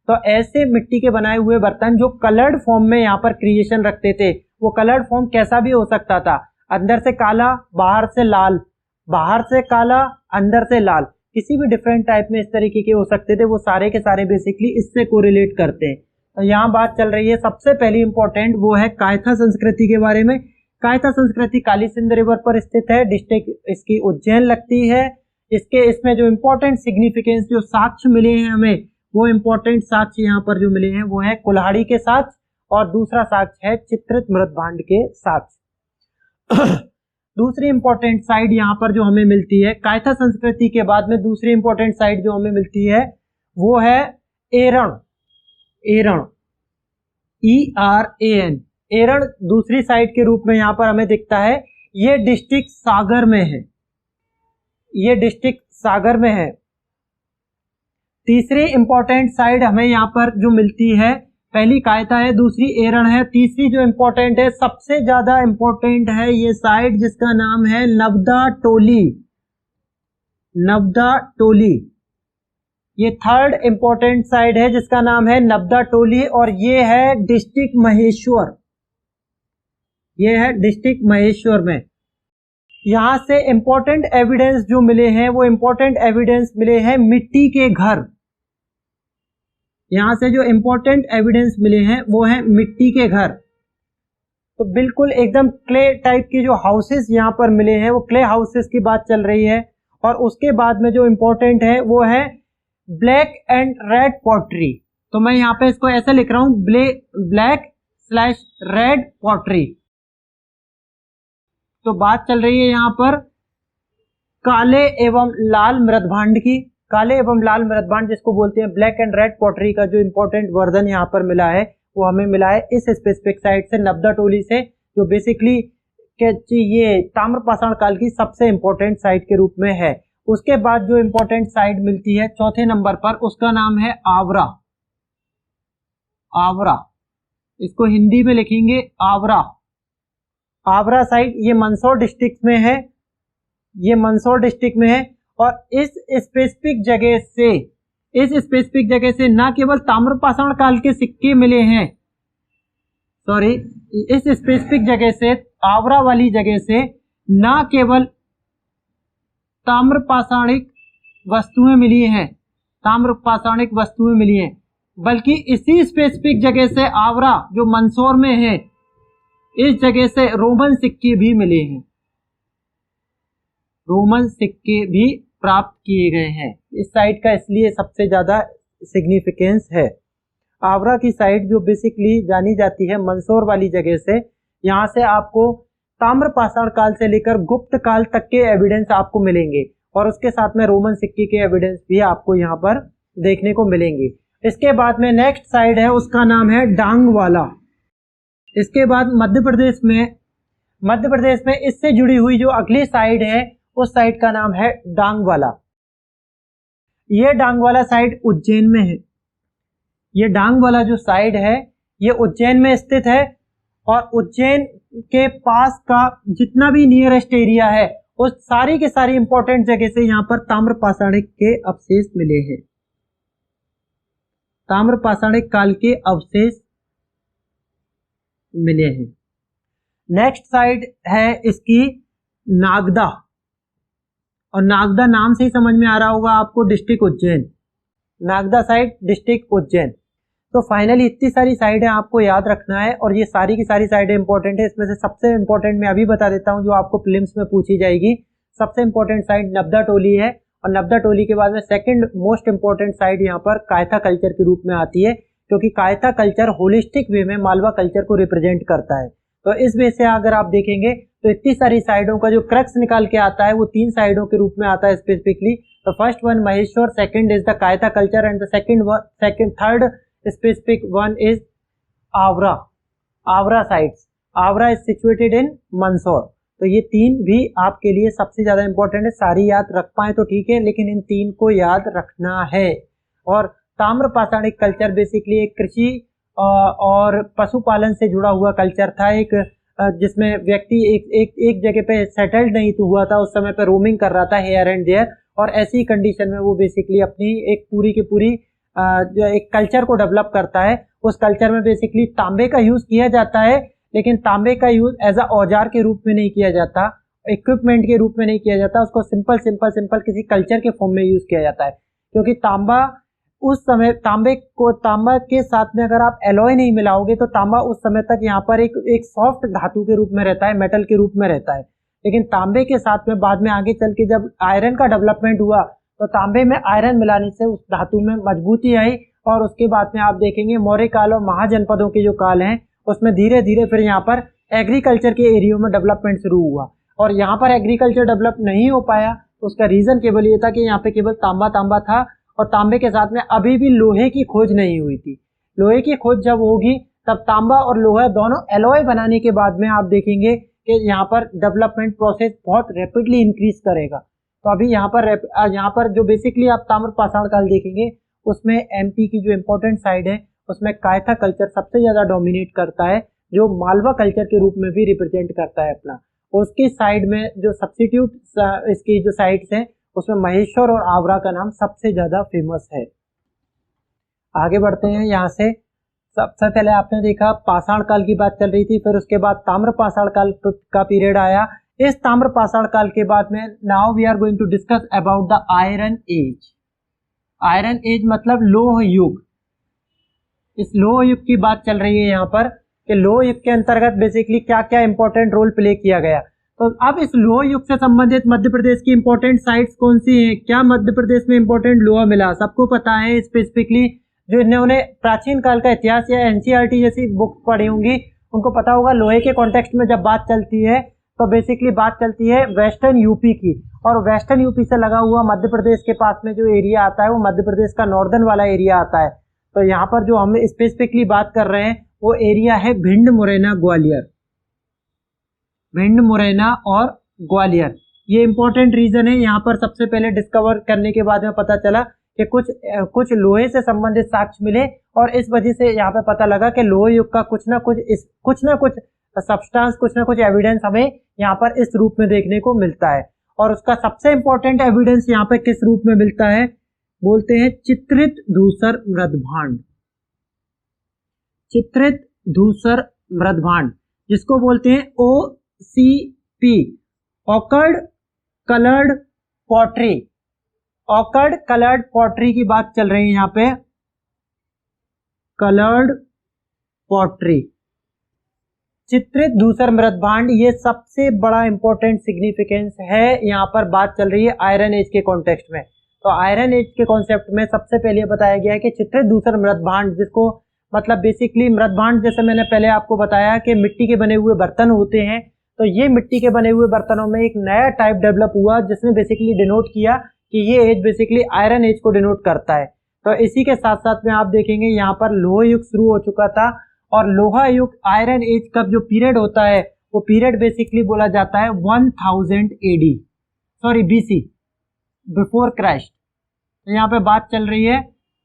तो ऐसे मिट्टी के बनाए हुए बर्तन जो कलर्ड फॉर्म में यहाँ पर क्रिएशन रखते थे, वो कलर्ड फॉर्म कैसा भी हो सकता था, अंदर से काला बाहर से लाल, बाहर से काला अंदर से लाल, किसी भी डिफरेंट टाइप में इस तरीके के हो सकते थे, वो सारे के सारे बेसिकली इससे कोरिलेट करते हैं। तो यहाँ बात चल रही है सबसे पहली इंपॉर्टेंट, वो है कायथा संस्कृति के बारे में। कायथा संस्कृति काली सिंध रिवर पर स्थित है, डिस्ट्रिक्ट इसकी उज्जैन लगती है। इसमें जो इम्पोर्टेंट सिग्निफिकेंस जो साक्ष्य मिले हैं हमें, वो इम्पोर्टेंट साक्ष्य यहाँ पर जो मिले हैं वो है कुल्हाड़ी के साक्ष्य, और दूसरा साक्ष्य है चित्रित मृदभांड के साक्ष्य। दूसरी इंपॉर्टेंट साइड यहाँ पर जो हमें मिलती है कायथा संस्कृति के बाद में, दूसरी इंपॉर्टेंट साइड जो हमें मिलती है वो है एरण। एरण, ERAN, एरण दूसरी साइड के रूप में यहाँ पर हमें दिखता है। ये डिस्ट्रिक्ट सागर में है, ये डिस्ट्रिक्ट सागर में है। तीसरी इंपॉर्टेंट साइड हमें यहाँ पर जो मिलती है, पहली कायथा है, दूसरी एरण है, तीसरी जो इंपॉर्टेंट है, सबसे ज्यादा इंपॉर्टेंट है ये साइड जिसका नाम है नवदा टोली। नवदा टोली, ये थर्ड इंपॉर्टेंट साइड है जिसका नाम है नवदा टोली, और ये है डिस्ट्रिक्ट महेश्वर। ये है डिस्ट्रिक्ट महेश्वर में। यहां से इंपॉर्टेंट एविडेंस जो मिले हैं, वो इंपॉर्टेंट एविडेंस मिले हैं मिट्टी के घर। यहां से जो इंपॉर्टेंट एविडेंस मिले हैं वो है मिट्टी के घर। तो बिल्कुल एकदम क्ले टाइप के जो हाउसेस यहां पर मिले हैं, वो क्ले हाउसेस की बात चल रही है। और उसके बाद में जो इंपॉर्टेंट है वो है ब्लैक एंड रेड पॉटरी। तो मैं यहाँ पे इसको ऐसा लिख रहा हूं, ब्लैक/रेड पॉटरी। तो बात चल रही है यहाँ पर काले एवं लाल मृदभांड की। काले एवं लाल मृदभांड जिसको बोलते हैं ब्लैक एंड रेड पॉटरी का जो इंपॉर्टेंट वर्जन यहाँ पर मिला है, वो हमें मिला है इस स्पेसिफिक साइट से, नवदा टोली से, जो बेसिकली ये ताम्रपाषाण काल की सबसे इंपॉर्टेंट साइट के रूप में है। उसके बाद जो इंपॉर्टेंट साइट मिलती है चौथे नंबर पर, उसका नाम है आवरा। आवरा, इसको हिंदी में लिखेंगे आवरा। आवरा साइट ये मंदसौर डिस्ट्रिक्ट में है, ये मंदसौर डिस्ट्रिक्ट में है। और इस स्पेसिफिक जगह से न केवल ताम्रपाषाण काल के सिक्के मिले हैं, सॉरी, इस स्पेसिफिक जगह से, आवरा वाली जगह से न केवल ताम्रपाषाणिक वस्तुएं मिली हैं, ताम्रपाषाणिक वस्तुएं मिली हैं, बल्कि इसी स्पेसिफिक जगह से, आवरा जो मंदसौर में है, इस जगह से रोमन सिक्के भी मिले हैं। रोमन सिक्के भी प्राप्त किए गए हैं। इस साइट का इसलिए सबसे ज्यादा सिग्निफिकेंस है। आवरा की साइट जो बेसिकली जानी जाती है मंदसौर वाली जगह से, यहाँ से आपको ताम्रपाषाण काल से लेकर गुप्त काल तक के एविडेंस आपको मिलेंगे, और उसके साथ में रोमन सिक्के के एविडेंस भी आपको यहाँ पर देखने को मिलेंगे। इसके बाद में नेक्स्ट साइड है, उसका नाम है डांगवाला। इसके बाद मध्य प्रदेश में इससे जुड़ी हुई जो अगली साइड है, उस साइड का नाम है डांगवाला। ये डांगवाला साइड उज्जैन में है। ये डांगवाला जो साइड है ये उज्जैन में स्थित है, और उज्जैन के पास का जितना भी नियरेस्ट एरिया है, उस सारी के सारी इंपॉर्टेंट जगह से यहाँ पर ताम्रपाषाणिक के अवशेष मिले हैं। ताम्रपाषाणिक काल के अवशेष मिले हैं। नेक्स्ट साइड है इसकी नागदा, और नागदा नाम से ही समझ में आ रहा होगा आपको, district Ujjain. Nagda side district Ujjain. तो फाइनली इतनी सारी साइडें आपको याद रखना है, और ये सारी की सारी साइडें इंपॉर्टेंट है। इसमें से सबसे इंपॉर्टेंट मैं अभी बता देता हूँ, जो आपको प्रीलिम्स में पूछी जाएगी। सबसे इंपॉर्टेंट साइड नवदा टोली है, और नवदा टोली के बाद में सेकंड मोस्ट इंपॉर्टेंट साइड यहाँ पर कायथा कल्चर के रूप में आती है, क्योंकि कायथा कल्चर होलिस्टिक वे में मालवा कल्चर को रिप्रेजेंट करता है। तो इस वे से अगर आप देखेंगे तो इतनी सारी साइडों का जो क्रक्स निकाल के आता है, वो 3 साइडों के रूप में आता है स्पेसिफिकली। तो first one Maheshwar, second is the Kayatha culture, and the third specific one is आवरा। आवरा साइट्स, आवरा इज सिचुएटेड इन मंदसौर। तो ये 3 भी आपके लिए सबसे ज्यादा इंपॉर्टेंट है। सारी याद रख पाए तो ठीक है, लेकिन इन 3 को याद रखना है। और ताम्रपाषाणिक कल्चर बेसिकली एक कृषि और पशुपालन से जुड़ा हुआ कल्चर था, एक जिसमें व्यक्ति एक जगह पे सेटल्ड नहीं हुआ था, उस समय पे रोमिंग कर रहा था हियर एंड देयर, और ऐसी कंडीशन में वो बेसिकली अपनी एक पूरी की पूरी जो एक कल्चर को डेवलप करता है। उस कल्चर में बेसिकली तांबे का यूज किया जाता है, लेकिन तांबे का यूज एज अ औजार के रूप में नहीं किया जाता, इक्विपमेंट के रूप में नहीं किया जाता, उसको सिंपल सिंपल सिंपल किसी कल्चर के फॉर्म में यूज किया जाता है। क्योंकि तांबा उस समय, तांबा के साथ में अगर आप एलॉय नहीं मिलाओगे तो तांबा उस समय तक यहाँ पर एक सॉफ्ट धातु के रूप में रहता है, मेटल के रूप में रहता है। लेकिन तांबे के साथ में बाद में आगे चल के जब आयरन का डेवलपमेंट हुआ तो तांबे में आयरन मिलाने से उस धातु में मजबूती आई, और उसके बाद में आप देखेंगे मौर्य काल और महाजनपदों के जो काल हैं उसमें धीरे धीरे फिर यहाँ पर एग्रीकल्चर के एरिया में डेवलपमेंट शुरू हुआ। और यहाँ पर एग्रीकल्चर डेवलप नहीं हो पाया तो उसका रीजन केवल ये था कि यहाँ पे केवल तांबा था, और तांबे के साथ में अभी भी लोहे की खोज नहीं हुई थी। लोहे की खोज जब होगी तब तांबा और लोहा दोनों एलॉय बनाने के बाद में आप देखेंगे कि यहाँ पर डेवलपमेंट प्रोसेस बहुत रैपिडली इंक्रीज करेगा। तो अभी यहाँ पर जो बेसिकली आप ताम्र पाषाण काल देखेंगे उसमें एमपी की जो इम्पोर्टेंट साइड है उसमें कायथा कल्चर सबसे ज्यादा डोमिनेट करता है, जो मालवा कल्चर के रूप में भी रिप्रेजेंट करता है अपना। उसकी साइड में जो सब्सिट्यूट इसकी जो साइड्स हैं उसमें महेश्वर और आवरा का नाम सबसे ज्यादा फेमस है। आगे बढ़ते हैं यहाँ से। सबसे पहले आपने देखा पाषाण काल की बात चल रही थी, फिर उसके बाद ताम्र पाषाण काल का पीरियड आया। इस ताम्र पाषाण काल के बाद में now we are going to discuss about the iron age. Iron age मतलब लोह युग। इस लोह युग की बात चल रही है यहाँ पर कि लोह युग के अंतर्गत बेसिकली क्या क्या इंपॉर्टेंट रोल प्ले किया गया। तो अब इस लोह युग से संबंधित मध्य प्रदेश की इंपॉर्टेंट साइट्स कौन सी हैं, क्या मध्य प्रदेश में इंपॉर्टेंट लोहा मिला, सबको पता है। स्पेसिफिकली जो इन्होंने प्राचीन काल का इतिहास या एनसीईआरटी जैसी बुक पढ़ी होंगी उनको पता होगा लोहे के कॉन्टेक्स्ट में जब बात चलती है तो बेसिकली बात चलती है वेस्टर्न यूपी की, और वेस्टर्न यूपी से लगा हुआ मध्य प्रदेश के पास में जो एरिया आता है वो मध्य प्रदेश का नॉर्दर्न वाला एरिया आता है। तो यहाँ पर जो हम स्पेसिफिकली बात कर रहे हैं वो एरिया है भिंड, मुरैना, ग्वालियर। भिंड, मुरैना और ग्वालियर ये इंपॉर्टेंट रीजन है। यहाँ पर सबसे पहले डिस्कवर करने के बाद में पता चला कि कुछ लोहे से संबंधित साक्ष्य मिले, और इस वजह से यहाँ पे पता लगा कि लोह युग का कुछ ना कुछ सब्सटेंस, कुछ ना कुछ एविडेंस हमें यहाँ पर इस रूप में देखने को मिलता है। और उसका सबसे इंपॉर्टेंट एविडेंस यहाँ पे किस रूप में मिलता है, बोलते हैं चित्रित धूसर मृदभांड। चित्रित धूसर मृदभांड जिसको बोलते हैं OCP, awkward coloured pottery. Awkward coloured pottery की बात चल रही है यहाँ पे, कलर्ड पॉटरी, चित्रित धूसर मृदभांड, ये सबसे बड़ा इंपॉर्टेंट सिग्निफिकेंस है। यहाँ पर बात चल रही है आयरन एज के कॉन्टेक्स्ट में। तो आयरन एज के कॉन्सेप्ट में सबसे पहले बताया गया है कि चित्रित धूसर मृदभांड, जिसको मतलब बेसिकली मृदभांड जैसे मैंने पहले आपको बताया कि मिट्टी के बने हुए बर्तन होते हैं, तो ये मिट्टी के बने हुए बर्तनों में एक नया टाइप डेवलप हुआ जिसने बेसिकली डिनोट किया कि ये एज बेसिकली आयरन एज को डिनोट करता है। तो इसी के साथ साथ में आप देखेंगे यहाँ पर लोह युग शुरू हो चुका था, और लोहा युग आयरन एज का जो पीरियड होता है वो पीरियड बेसिकली बोला जाता है 1000 AD, sorry BC, before Christ. यहाँ पे बात चल रही है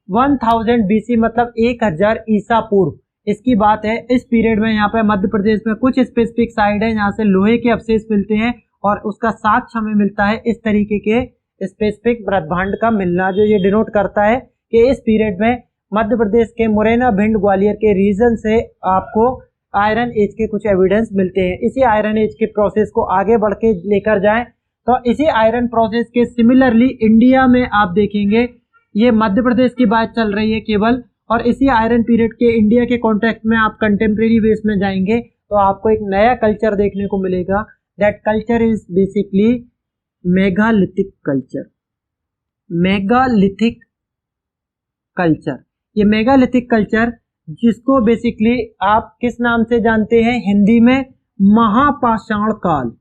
1000 BC मतलब 1000 ईसा पूर्व, इसकी बात है। इस पीरियड में यहाँ पे मध्य प्रदेश में कुछ स्पेसिफिक साइड है जहाँ से लोहे के अवशेष मिलते हैं, और उसका साक्ष्य हमें मिलता है इस तरीके के स्पेसिफिक मृदभांड का मिलना, जो ये डिनोट करता है कि इस पीरियड में मध्य प्रदेश के मुरैना, भिंड, ग्वालियर के रीजन से आपको आयरन एज के कुछ एविडेंस मिलते हैं। इसी आयरन एज के प्रोसेस को आगे बढ़ के लेकर जाएं तो इसी आयरन प्रोसेस के सिमिलरली इंडिया में आप देखेंगे, ये मध्य प्रदेश की बात चल रही है केवल, और इसी आयरन पीरियड के इंडिया के कॉन्टेक्स्ट में आप कंटेम्प्रेरी बेस में जाएंगे तो आपको एक नया कल्चर देखने को मिलेगा। That culture is basically megalithic culture. Megalithic culture, ये मेगालिथिक कल्चर जिसको बेसिकली आप किस नाम से जानते हैं हिंदी में, महापाषाण काल।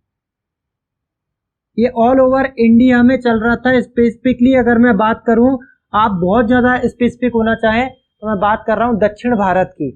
ये ऑल ओवर इंडिया में चल रहा था। स्पेसिफिकली अगर मैं बात करूं, आप बहुत ज्यादा स्पेसिफिक होना चाहें तो मैं बात कर रहा हूं दक्षिण भारत की।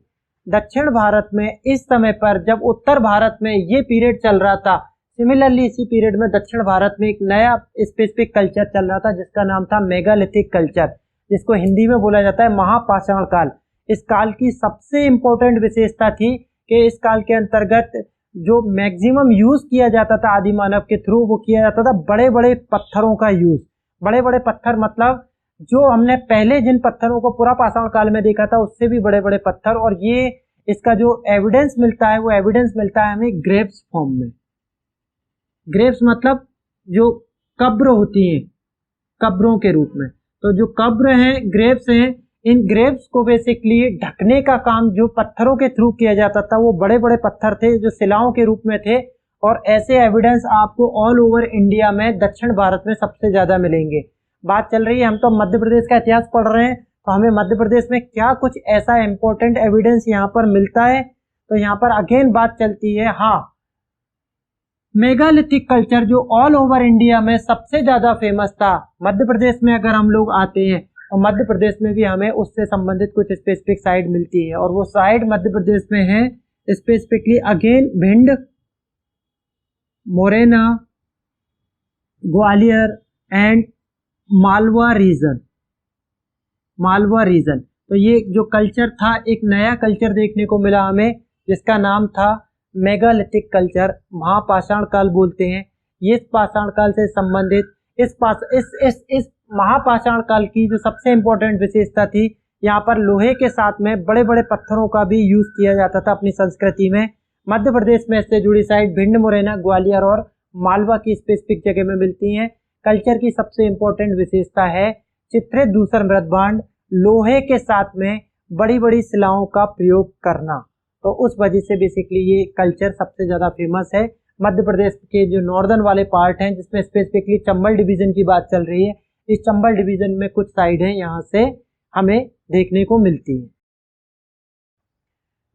दक्षिण भारत में इस समय पर जब उत्तर भारत में ये पीरियड चल रहा था, सिमिलरली इसी पीरियड में दक्षिण भारत में एक नया स्पेसिफिक कल्चर चल रहा था जिसका नाम था मेगालिथिक कल्चर, जिसको हिंदी में बोला जाता है महापाषाण काल। इस काल की सबसे इंपॉर्टेंट विशेषता थी कि इस काल के अंतर्गत जो मैक्सिमम यूज किया जाता था आदि मानव के थ्रू, वो किया जाता था बड़े बड़े पत्थरों का यूज। बड़े बड़े पत्थर मतलब जो हमने पहले जिन पत्थरों को पुरा पाषाण काल में देखा था उससे भी बड़े बड़े पत्थर, और ये इसका जो एविडेंस मिलता है वो एविडेंस मिलता है हमें ग्रेव्स फॉर्म में। ग्रेव्स मतलब जो कब्र होती हैं, कब्रों के रूप में। तो जो कब्र हैं, ग्रेव्स हैं, इन ग्रेव्स को बेसिकली ढकने का काम जो पत्थरों के थ्रू किया जाता था, वो बड़े बड़े पत्थर थे जो शिलाओं के रूप में थे, और ऐसे एविडेंस आपको ऑल ओवर इंडिया में दक्षिण भारत में सबसे ज्यादा मिलेंगे। बात चल रही है, हम तो मध्य प्रदेश का इतिहास पढ़ रहे हैं, तो हमें मध्य प्रदेश में क्या कुछ ऐसा इंपॉर्टेंट एविडेंस यहाँ पर मिलता है, तो यहाँ पर अगेन बात चलती है, हाँ, मेगालिथिक कल्चर जो ऑल ओवर इंडिया में सबसे ज्यादा फेमस था, मध्य प्रदेश में अगर हम लोग आते हैं और मध्य प्रदेश में भी हमें उससे संबंधित कुछ स्पेसिफिक साइट मिलती है, और वो साइट मध्य प्रदेश में है specifically again Bhind, Morena, Gwalior and Malwa region. Malwa region, तो ये जो कल्चर था, एक नया कल्चर देखने को मिला हमें जिसका नाम था मेगालिथिक कल्चर, महापाषाण काल बोलते हैं। ये पाषाण काल से संबंधित इस महापाषाण काल की जो सबसे इंपॉर्टेंट विशेषता थी, यहाँ पर लोहे के साथ में बड़े बड़े पत्थरों का भी यूज किया जाता था अपनी संस्कृति में। मध्य प्रदेश में इससे जुड़ी साइट भिंड, मुरैना, ग्वालियर और मालवा की स्पेसिफिक जगह में मिलती हैं। कल्चर की सबसे इंपॉर्टेंट विशेषता है चित्रित धूसर मृदभांड, लोहे के साथ में बड़ी बड़ी शिलाओं का प्रयोग करना। तो उस वजह से बेसिकली ये कल्चर सबसे ज्यादा फेमस है। मध्य प्रदेश के जो नॉर्दर्न वाले पार्ट हैं, जिसमें स्पेसिफिकली चंबल डिवीजन की बात चल रही है, इस चंबल डिवीजन में कुछ साइड है यहाँ से हमें देखने को मिलती है।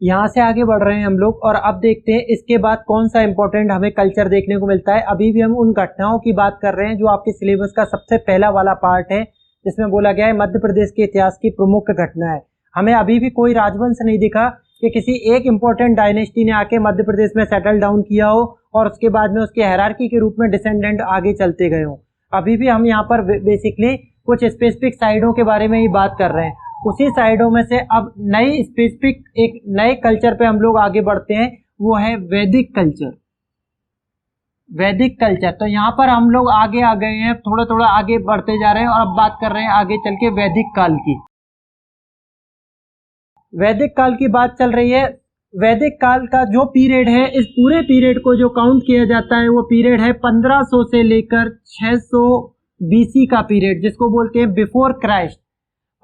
यहाँ से आगे बढ़ रहे हैं हम लोग, और अब देखते हैं इसके बाद कौन सा इंपॉर्टेंट हमें कल्चर देखने को मिलता है। अभी भी हम उन घटनाओं की बात कर रहे हैं जो आपके सिलेबस का सबसे पहला वाला पार्ट है, जिसमें बोला गया है मध्य प्रदेश के इतिहास की प्रमुख घटना है। हमें अभी भी कोई राजवंश नहीं दिखा कि किसी एक इंपॉर्टेंट डायनेस्टी ने आके मध्य प्रदेश में सेटल डाउन किया हो और उसके बाद में उसके हायरार्की के रूप में डिसेंडेंट आगे चलते गए हो। अभी भी हम यहाँ पर बेसिकली कुछ स्पेसिफिक साइडों के बारे में ही बात कर रहे हैं। उसी साइडों में से अब नई स्पेसिफिक एक नए कल्चर पे हम लोग आगे बढ़ते हैं, वो है वैदिक कल्चर। वैदिक कल्चर, तो यहाँ पर हम लोग आगे आ गए हैं, थोड़ा थोड़ा आगे बढ़ते जा रहे हैं, और अब बात कर रहे हैं आगे चल के वैदिक काल की। वैदिक काल की बात चल रही है। वैदिक काल का जो पीरियड है, इस पूरे पीरियड को जो काउंट किया जाता है वो पीरियड है 1500 से लेकर 600 बीसी का पीरियड, जिसको बोलते हैं बिफोर क्राइस्ट।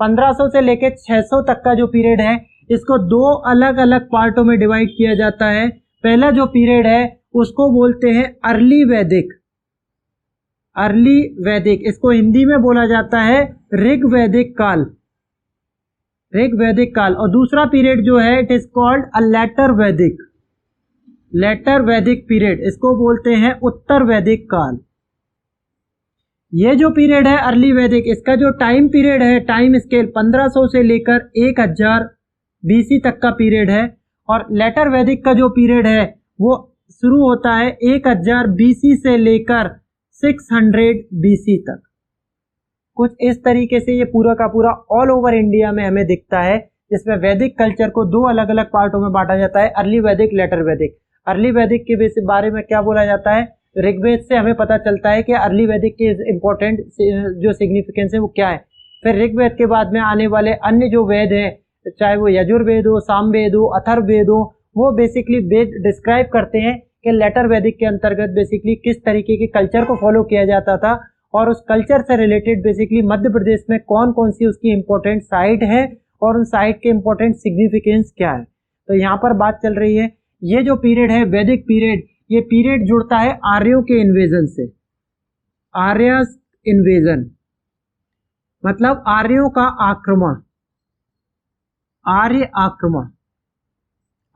1500 से लेकर 600 तक का जो पीरियड है, इसको दो अलग अलग पार्टों में डिवाइड किया जाता है। पहला जो पीरियड है उसको बोलते हैं अर्ली वैदिक। अर्ली वैदिक, इसको हिंदी में बोला जाता है ऋग वैदिक काल, ऋग वैदिक काल। और दूसरा पीरियड जो है it is called a later Vedic, later Vedic period, इसको बोलते हैं उत्तर वैदिक काल। ये जो पीरियड है अर्ली वैदिक, इसका जो टाइम पीरियड है, टाइम स्केल 1500 से लेकर 1000 बीसी तक का पीरियड है, और लेटर वैदिक का जो पीरियड है वो शुरू होता है 1000 बीसी से लेकर 600 बीसी तक। कुछ इस तरीके से ये पूरा का पूरा ऑल ओवर इंडिया में हमें दिखता है, जिसमें वैदिक कल्चर को दो अलग अलग पार्टों में बांटा जाता है, अर्ली वैदिक, लेटर वैदिक। अर्ली वैदिक के बारे में क्या बोला जाता है, ऋग्वेद से हमें पता चलता है कि अर्ली वैदिक के इंपॉर्टेंट जो सिग्निफिकेंस है वो क्या है। फिर ऋग्वेद के बाद में आने वाले अन्य जो वेद हैं, चाहे वो यजुर्वेद हो, सामवेद हो, अथर्ववेद हो, वो बेसिकली वेद डिस्क्राइब करते हैं कि लेटर वैदिक के अंतर्गत बेसिकली किस तरीके के कल्चर को फॉलो किया जाता था, और उस कल्चर से रिलेटेड बेसिकली मध्य प्रदेश में कौन कौन सी उसकी इंपॉर्टेंट साइट है और उन साइट के इंपॉर्टेंट सिग्निफिकेंस क्या है। तो यहाँ पर बात चल रही है, ये जो पीरियड है वैदिक पीरियड, ये पीरियड जुड़ता है आर्यों के इन्वेजन से। आर्यस इन्वेजन मतलब आर्यों का आक्रमण, आर्य आक्रमण।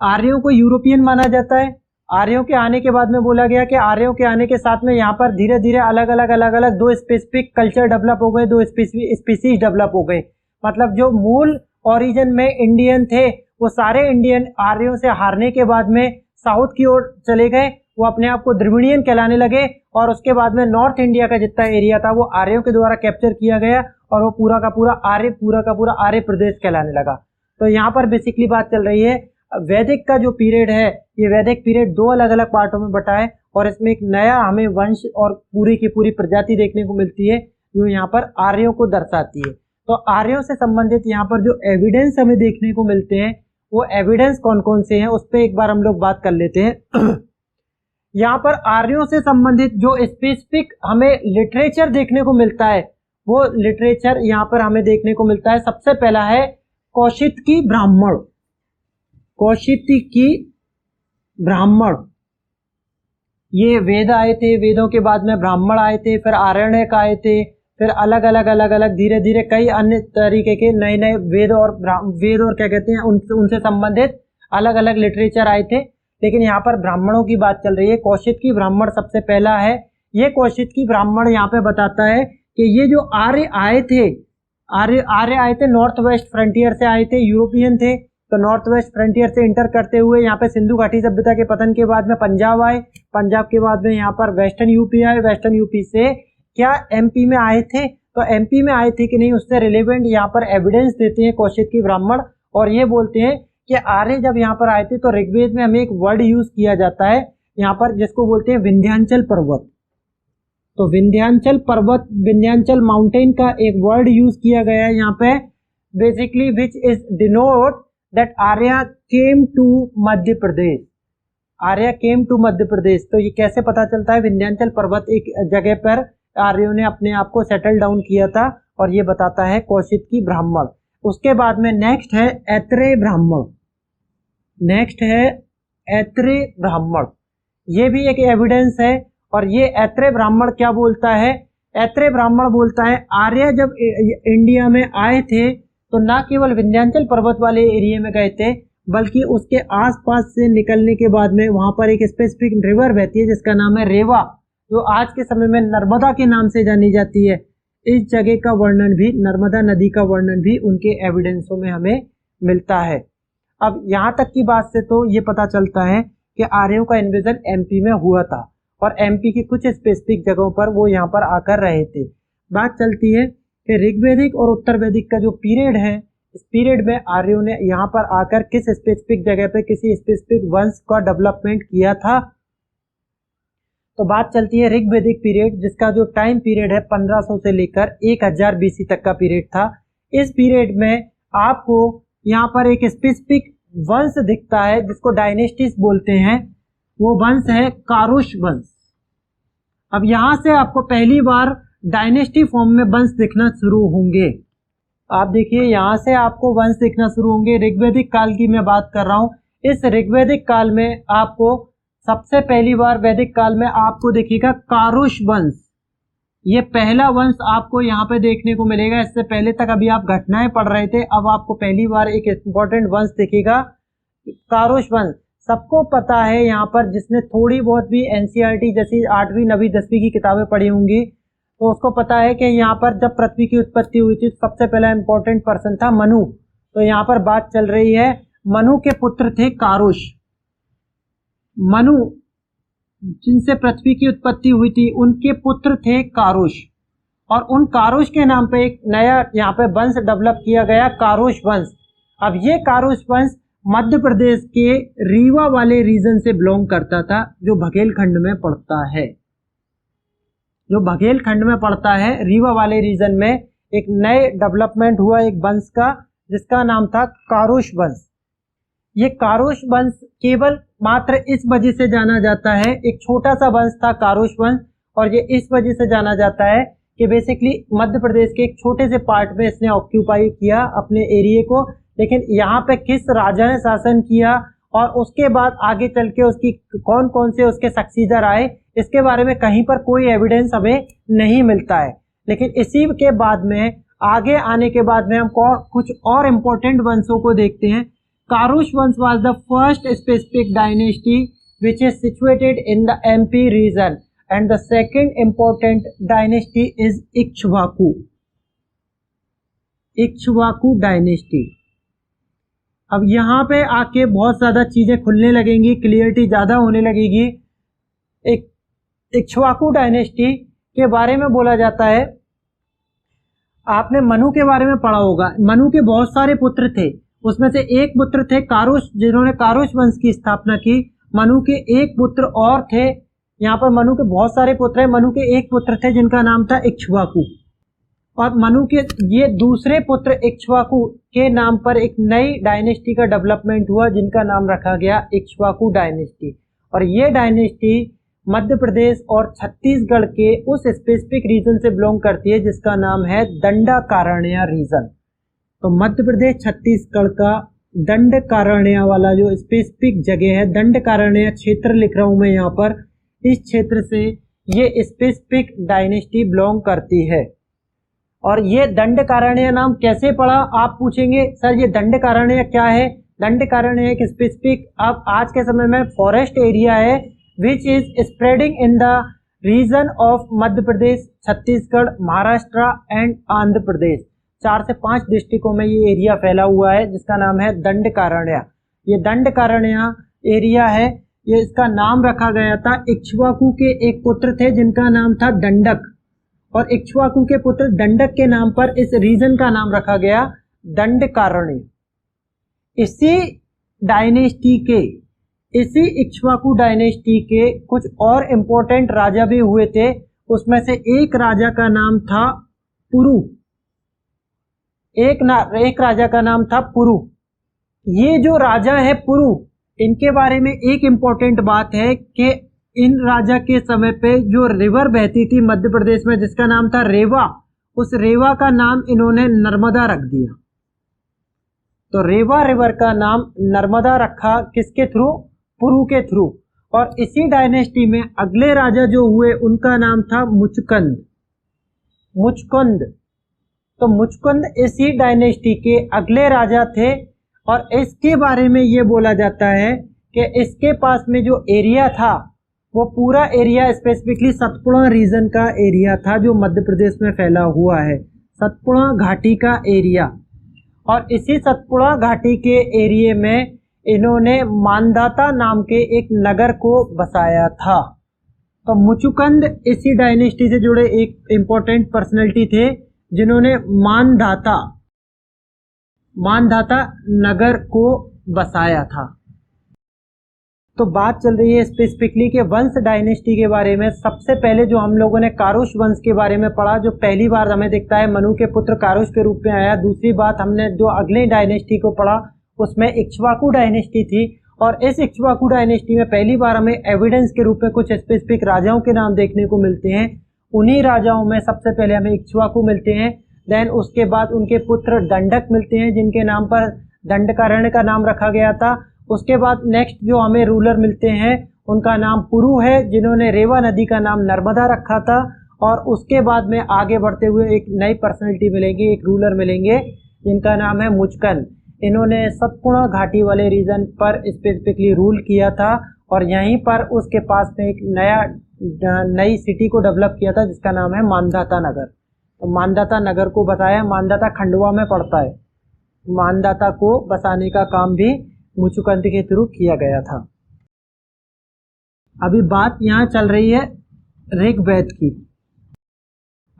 आर्यों को यूरोपियन माना जाता है। आर्यों के आने के बाद में बोला गया कि आर्यों के आने के साथ में यहाँ पर धीरे धीरे अलग अलग दो स्पेसिफिक कल्चर डेवलप हो गए, दो स्पीसीज डेवलप हो गए। मतलब जो मूल ओरिजिन में इंडियन थे वो सारे इंडियन आर्यों से हारने के बाद में साउथ की ओर चले गए, वो अपने आप को द्रविड़ियन कहलाने लगे, और उसके बाद में नॉर्थ इंडिया का जितना एरिया था वो आर्यों के द्वारा कैप्चर किया गया, और वो पूरा का पूरा आर्य प्रदेश कहलाने लगा। तो यहाँ पर बेसिकली बात चल रही है वैदिक का जो पीरियड है, ये वैदिक पीरियड दो अलग अलग पार्टों में बटा है, और इसमें एक नया हमें वंश और पूरी की पूरी प्रजाति देखने को मिलती है जो यहाँ पर आर्यों को दर्शाती है। तो आर्यों से संबंधित यहाँ पर जो एविडेंस हमें देखने को मिलते हैं वो एविडेंस कौन कौन से हैं उस पर एक बार हम लोग बात कर लेते हैं। यहाँ पर आर्यों से संबंधित जो स्पेसिफिक हमें लिटरेचर देखने को मिलता है वो लिटरेचर यहाँ पर हमें देखने को मिलता है। सबसे पहला है कौशितकी ब्राह्मण। कौशितकी ब्राह्मण, ये वेद आए थे, वेदों के बाद में ब्राह्मण आए थे, फिर आरण्यक आए थे, फिर अलग अलग धीरे धीरे कई अन्य तरीके के नए नए वेद और क्या कहते हैं उनसे संबंधित अलग अलग लिटरेचर आए थे। लेकिन यहाँ पर ब्राह्मणों की बात चल रही है। कौशितकी ब्राह्मण सबसे पहला है। ये कौशितकी ब्राह्मण यहाँ पे बताता है कि ये जो आर्य आए थे नॉर्थ वेस्ट फ्रंटियर से आए थे, यूरोपियन थे। तो नॉर्थ वेस्ट फ्रंटियर से इंटर करते हुए यहाँ पे सिंधु घाटी सभ्यता के पतन के बाद में पंजाब आए, पंजाब के बाद में यहाँ पर वेस्टर्न यूपी आए, वेस्टर्न यूपी से क्या एमपी में आए थे। तो एमपी में आए थे कि नहीं उससे रिलेवेंट यहाँ पर एविडेंस देते हैं कौशितकी ब्राह्मण, और ये बोलते हैं कि आर्य जब यहाँ पर आए थे तो ऋग्वेद में हमें एक वर्ड यूज किया जाता है यहाँ पर जिसको बोलते हैं विंध्यांचल पर्वत। तो विंध्यांचल पर्वत, विंध्यांचल माउंटेन का एक वर्ड यूज किया गया है यहाँ पे, basically which is denote that Arya came to Madhya Pradesh. Arya came to Madhya Pradesh. तो ये कैसे पता चलता है? विंध्यांचल पर्वत एक जगह पर आर्यों ने अपने आप को सेटल डाउन किया था, और ये बताता है कौशितकी ब्राह्मण। उसके बाद में नेक्स्ट है ऐत्रेय ब्राह्मण। नेक्स्ट है ऐत्रेय ब्राह्मण, ये भी एक एविडेंस है। और ये ऐत्रेय ब्राह्मण क्या बोलता है? ऐत्रेय ब्राह्मण बोलता है आर्य जब इंडिया में आए थे तो ना केवल विंध्यांचल पर्वत वाले एरिया में गए थे, बल्कि उसके आसपास से निकलने के बाद में वहां पर एक स्पेसिफिक रिवर बहती है जिसका नाम है रेवा, जो आज के समय में नर्मदा के नाम से जानी जाती है। इस जगह का वर्णन भी, नर्मदा नदी का वर्णन भी उनके एविडेंसों में हमें मिलता है। अब यहाँ तक की बात से तो ये पता चलता है कि आर्यों का इन्वेजन एमपी में हुआ था, और एमपी की कुछ स्पेसिफिक जगहों पर वो यहाँ पर आकर रहे थे। बात चलती है कि ऋग्वैदिक और उत्तर वैदिक का जो पीरियड है, इस पीरियड में आर्यों ने यहाँ पर आकर किस स्पेसिफिक जगह पे किसी स्पेसिफिक वंश का डेवलपमेंट किया था। तो बात चलती है ऋग्वैदिक पीरियड, जिसका जो टाइम पीरियड है 1500 से लेकर 1000 बीसी तक का पीरियड था। इस पीरियड में आपको यहाँ पर एक स्पेसिफिक वंश दिखता है जिसको डायनेस्टीज बोलते हैं। वो वंश है कारुष वंश। अब यहाँ से आपको पहली बार डायनेस्टी फॉर्म में वंश दिखना शुरू होंगे। आप देखिए यहाँ से आपको वंश दिखना शुरू होंगे। ऋग्वैदिक काल की मैं बात कर रहा हूँ। इस ऋग्वैदिक काल में आपको सबसे पहली बार वैदिक काल में आपको दिखेगा कारुष वंश। ये पहला वंश आपको यहाँ पे देखने को मिलेगा। इससे पहले तक अभी आप घटनाएं पढ़ रहे थे, अब आपको पहली बार एक इंपॉर्टेंट वंश दिखेगा, कारुष वंश। सबको पता है यहाँ पर, जिसने थोड़ी बहुत भी एनसीईआरटी जैसी 8वीं 9वीं 10वीं की किताबें पढ़ी होंगी तो उसको पता है कि यहाँ पर जब पृथ्वी की उत्पत्ति हुई थी सबसे पहला इंपॉर्टेंट पर्सन था मनु। तो यहाँ पर बात चल रही है, मनु के पुत्र थे कारुष। मनु जिनसे पृथ्वी की उत्पत्ति हुई थी उनके पुत्र थे कारुष, और उन कारुष के नाम पे एक नया यहाँ पे वंश डेवलप किया गया, कारुष वंश। अब ये कारुष वंश मध्य प्रदेश के रीवा वाले रीजन से बिलोंग करता था, जो बघेलखंड में पड़ता है। जो बघेलखंड में पड़ता है, रीवा वाले रीजन में एक नए डेवलपमेंट हुआ एक वंश का, जिसका नाम था कारुष वंश। ये कारुष वंश केवल मात्र इस वजह से जाना जाता है, एक छोटा सा वंश था कारुष वंश, और ये इस वजह से जाना जाता है कि बेसिकली मध्य प्रदेश के एक छोटे से पार्ट में इसने ऑक्यूपाई किया अपने एरिया को। लेकिन यहाँ पे किस राजा ने शासन किया और उसके बाद आगे चल के उसकी कौन कौन से उसके सक्सीडर आए, इसके बारे में कहीं पर कोई एविडेंस हमें नहीं मिलता है। लेकिन इसी के बाद में आगे आने के बाद में हम कुछ और इम्पोर्टेंट वंशों को देखते हैं। कारुष वंश was the first specific dynasty which is situated in the MP region, and the second important dynasty is Ikshvaku. Ikshvaku dynasty। अब यहाँ पे आके बहुत ज़्यादा चीज़ें खुलने लगेंगी, क्लियरिटी ज़्यादा होने लगेगी। एक इक्ष्वाकु डायनेस्टी के बारे में बोला जाता है, आपने मनु के बारे में पढ़ा होगा। मनु के बहुत सारे पुत्र थे, उसमें से एक पुत्र थे कारुष, जिन्होंने कारुष वंश की स्थापना की। मनु के एक पुत्र और थे, यहाँ पर मनु के बहुत सारे पुत्र हैं, मनु के एक पुत्र थे जिनका नाम था इक्ष्वाकु। और मनु के ये दूसरे पुत्र इक्ष्वाकु के नाम पर एक नई डायनेस्टी का डेवलपमेंट हुआ जिनका नाम रखा गया इक्ष्वाकु डायनेस्टी। और ये डायनेस्टी मध्य प्रदेश और छत्तीसगढ़ के उस स्पेसिफिक रीजन से बिलोंग करती है जिसका नाम है दंडकारण्य रीजन। तो मध्य प्रदेश छत्तीसगढ़ का दंडकारण्य वाला जो स्पेसिफिक जगह है, दंडकारण्य क्षेत्र लिख रहा हूं मैं यहाँ पर, इस क्षेत्र से ये स्पेसिफिक डायनेस्टी बिलोंग करती है। और ये दंडकारण्य नाम कैसे पड़ा आप पूछेंगे, सर ये दंडकारण्य क्या है? दंडकारण्य एक स्पेसिफिक अब आज के समय में फॉरेस्ट एरिया है which is spreading in the region of Madhya Pradesh, Chhattisgarh, Maharashtra and Andhra Pradesh. 4 से 5 डिस्ट्रिक्टों में ये एरिया फैला हुआ है जिसका नाम है दंडकारण्य। ये दंडकारण्य एरिया है, ये इसका नाम रखा गया था इक्ष्वाकु के एक पुत्र थे जिनका नाम था दंडक, और इक्ष्वाकु के पुत्र दंडक के नाम पर इस रीजन का नाम रखा गया दंडकारण्य। इसी डायनेस्टी के, इसी इक्ष्वाकु डायनेस्टी के कुछ और इम्पोर्टेंट राजा भी हुए थे। उसमें से एक राजा का नाम था पुरु, एक राजा का नाम था पुरु। ये जो राजा है पुरु, इनके बारे में एक इम्पोर्टेंट बात है कि इन राजा के समय पे जो रिवर बहती थी मध्य प्रदेश में जिसका नाम था रेवा, उस रेवा का नाम इन्होंने नर्मदा रख दिया। तो रेवा रिवर का नाम नर्मदा रखा किसके थ्रू? पुरु के थ्रू। और इसी डायनेस्टी में अगले राजा जो हुए उनका नाम था मुचकंद। मुचकंद, तो मुचकंद इसी डायनेस्टी के अगले राजा थे। और इसके बारे में ये बोला जाता है कि इसके पास में जो एरिया था वो पूरा एरिया स्पेसिफिकली सतपुड़ा रीजन का एरिया था जो मध्य प्रदेश में फैला हुआ है, सतपुड़ा घाटी का एरिया। और इसी सतपुड़ा घाटी के एरिया में इन्होंने मानधाता नाम के एक नगर को बसाया था। तो मुचुकंद इसी डायनेस्टी से जुड़े एक इम्पोर्टेंट पर्सनैलिटी थे जिन्होंने मानधाता नगर को बसाया था। तो बात चल रही है स्पेसिफिकली के वंश डायनेस्टी के बारे में। सबसे पहले जो हम लोगों ने कारुष वंश के बारे में पढ़ा, जो पहली बार हमें दिखता है मनु के पुत्र कारुष के रूप में आया। दूसरी बात हमने जो अगले डायनेस्टी को पढ़ा उसमें इक्ष्वाकु डायनेस्टी थी, और इस इक्ष्वाकु डायनेस्टी में पहली बार हमें एविडेंस के रूप में कुछ स्पेसिफिक राजाओं के नाम देखने को मिलते हैं। उन्हीं राजाओं में सबसे पहले हमें इक्ष्वाकु मिलते हैं, देन उसके बाद उनके पुत्र दंडक मिलते हैं जिनके नाम पर दंडकारण्य का नाम रखा गया था। उसके बाद नेक्स्ट जो हमें रूलर मिलते हैं उनका नाम पुरु है जिन्होंने रेवा नदी का नाम नर्मदा रखा था। और उसके बाद में आगे बढ़ते हुए एक नई पर्सनैलिटी मिलेंगी, एक रूलर मिलेंगे जिनका नाम है मुचकन। इन्होंने सतपुड़ा घाटी वाले रीजन पर स्पेसिफिकली रूल किया था, और यहीं पर उसके पास में एक नई सिटी को डेवलप किया था जिसका नाम है मानधाता नगर। तो मानधाता नगर को बसाया, मानधाता खंडवा में पड़ता है। मानधाता को बसाने का काम भी मुचुकंद के थ्रू किया गया था। अभी बात यहाँ चल रही है ऋग्वेद की।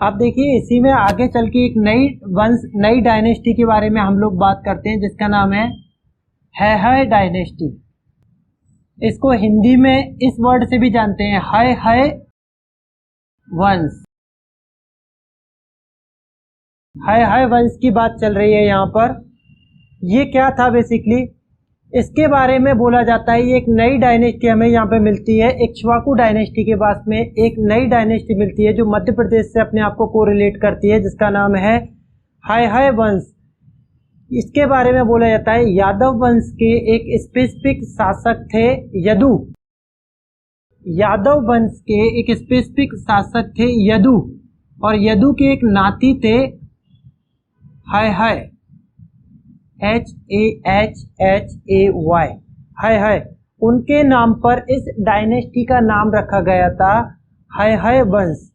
अब देखिए इसी में आगे चल के एक नई डायनेस्टी के बारे में हम लोग बात करते हैं जिसका नाम है है डायनेस्टी। इसको हिंदी में इस वर्ड से भी जानते हैं, है वंश। है वंश की बात चल रही है यहाँ पर। ये क्या था बेसिकली, इसके बारे में बोला जाता है ये एक नई डायनेस्टी हमें यहाँ पे मिलती है। इक्ष्वाकु डायनेस्टी के पास में एक नई डायनेस्टी मिलती है जो मध्य प्रदेश से अपने आप को कोरिलेट करती है जिसका नाम है है वंश। इसके बारे में बोला जाता है यादव वंश के एक स्पेसिफिक शासक थे यदु। यादव वंश के एक स्पेसिफिक शासक थे यदु, और यदु के एक नाती थे है है। उनके नाम पर इस डायनेस्टी का नाम रखा गया था है वंश।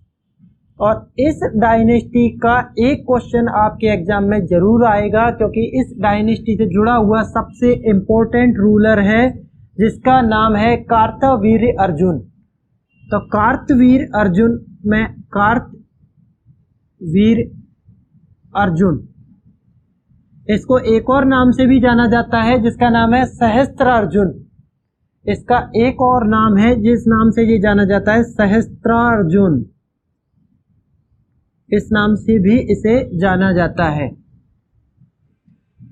और इस डायनेस्टी का एक क्वेश्चन आपके एग्जाम में जरूर आएगा क्योंकि इस डायनेस्टी से जुड़ा हुआ सबसे इम्पोर्टेंट रूलर है जिसका नाम है कार्तवीर्य अर्जुन। तो कार्तवीर्य अर्जुन में कार्तवीर्य अर्जुन, इसको एक और नाम से भी जाना जाता है जिसका नाम है सहस्त्रार्जुन। इसका एक और नाम है जिस नाम से ये जाना जाता है सहस्त्रार्जुन। इस नाम से भी इसे जाना जाता है।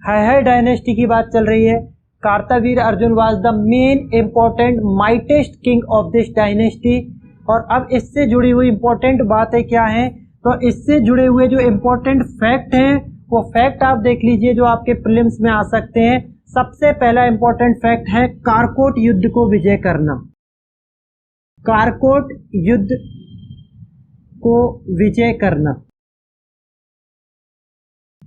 है डायनेस्टी की बात चल रही है। Kartavir Arjun was the main important mightiest king of this dynasty. और अब इससे जुड़ी हुई इंपॉर्टेंट बातें क्या हैं, तो इससे जुड़े हुए जो इंपॉर्टेंट फैक्ट हैं वो फैक्ट आप देख लीजिए जो आपके प्रीलिम्स में आ सकते हैं। सबसे पहला इंपॉर्टेंट फैक्ट है कारकोट युद्ध को विजय करना। कारकोट युद्ध को विजय करना,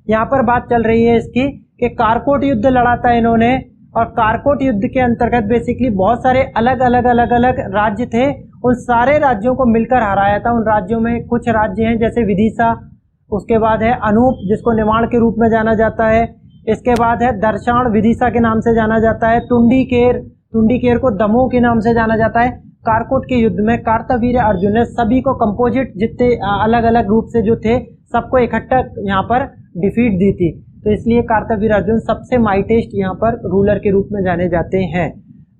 यहां पर बात चल रही है इसकी कि कारकोट युद्ध लड़ा था इन्होंने। और कारकोट युद्ध के अंतर्गत बेसिकली बहुत सारे अलग अलग राज्य थे, उन सारे राज्यों को मिलकर हराया था। उन राज्यों में कुछ राज्य हैं जैसे विदिशा, उसके बाद है अनूप जिसको निमाड़ के रूप में जाना जाता है, इसके बाद है दर्शान विदिशा के नाम से जाना जाता है, टुंडीकेर को दमोह के नाम से जाना जाता है। कारकोट के युद्ध में कार्तवीर्य अर्जुन ने सभी को कंपोजिट जितने अलग अलग रूप से जो थे सबको इकट्ठा यहाँ पर डिफीट दी थी, तो इसलिए कार्तवीर्य अर्जुन सबसे माइटेस्ट यहाँ पर रूलर के रूप में जाने जाते हैं।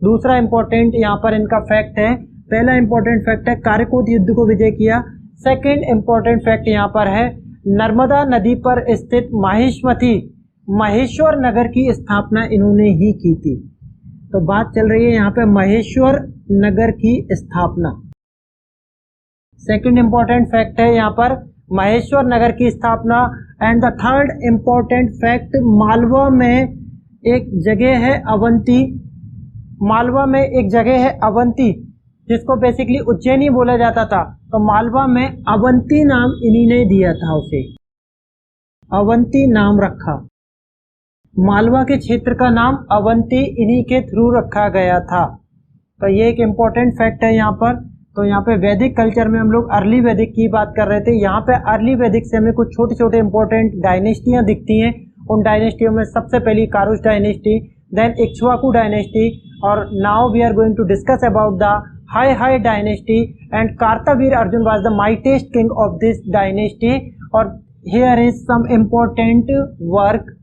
दूसरा इंपॉर्टेंट यहाँ पर इनका फैक्ट है, पहला इंपॉर्टेंट फैक्ट है कारकोट युद्ध को विजय किया। सेकंड इंपॉर्टेंट फैक्ट यहाँ पर है नर्मदा नदी पर स्थित माहिष्मती महेश्वर नगर की स्थापना इन्होंने ही की थी। तो बात चल रही है यहाँ पे महेश्वर नगर की स्थापना। सेकंड इंपॉर्टेंट फैक्ट है यहाँ पर महेश्वर नगर की स्थापना। And the third important fact, Malwa में एक जगह है अवंती, मालवा में एक जगह है अवंती जिसको बेसिकली उज्जैनी बोला जाता था, तो मालवा में अवंती नाम इन्हीं ने दिया था, उसे अवंती नाम रखा। मालवा के क्षेत्र का नाम अवंती इन्हीं के थ्रू रखा गया था। तो ये एक इम्पोर्टेंट फैक्ट है यहाँ पर। तो यहाँ पे वैदिक कल्चर में हम लोग अर्ली वैदिक की बात कर रहे थे, यहाँ पे अर्ली वैदिक से हमें कुछ छोटे छोटे इंपॉर्टेंट डायनेस्टियाँ दिखती हैं। उन डायनेस्टियों में सबसे पहली Karush dynasty, then Ikshvaku dynasty, और now we are going to discuss about the Haihaya dynasty. And Kartavirya Arjun was the mightest king of this dynasty. और here is some important work,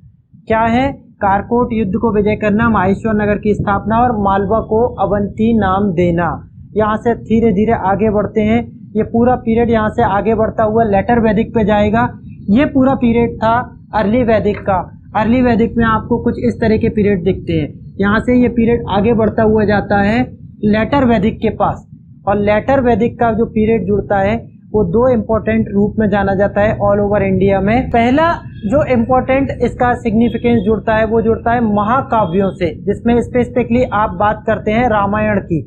क्या है, कारकोट युद्ध को विजय करना, माहेश्वर नगर की स्थापना और मालवा को अवंती नाम देना। यहाँ से धीरे धीरे आगे बढ़ते हैं। ये पूरा पीरियड यहाँ से आगे बढ़ता हुआ लेटर वैदिक पे जाएगा। ये पूरा पीरियड था अर्ली वैदिक का। अर्ली वैदिक में आपको कुछ इस तरह के पीरियड दिखते हैं। यहाँ से ये पीरियड आगे बढ़ता हुआ जाता है लेटर वैदिक के पास, और लेटर वैदिक का जो पीरियड जुड़ता है वो दो इम्पोर्टेंट रूप में जाना जाता है ऑल ओवर इंडिया में। पहला जो इम्पोर्टेंट इसका सिग्निफिकेंस जुड़ता है वो जुड़ता है महाकाव्यों से, जिसमें स्पेसिफिकली आप बात करते हैं रामायण की।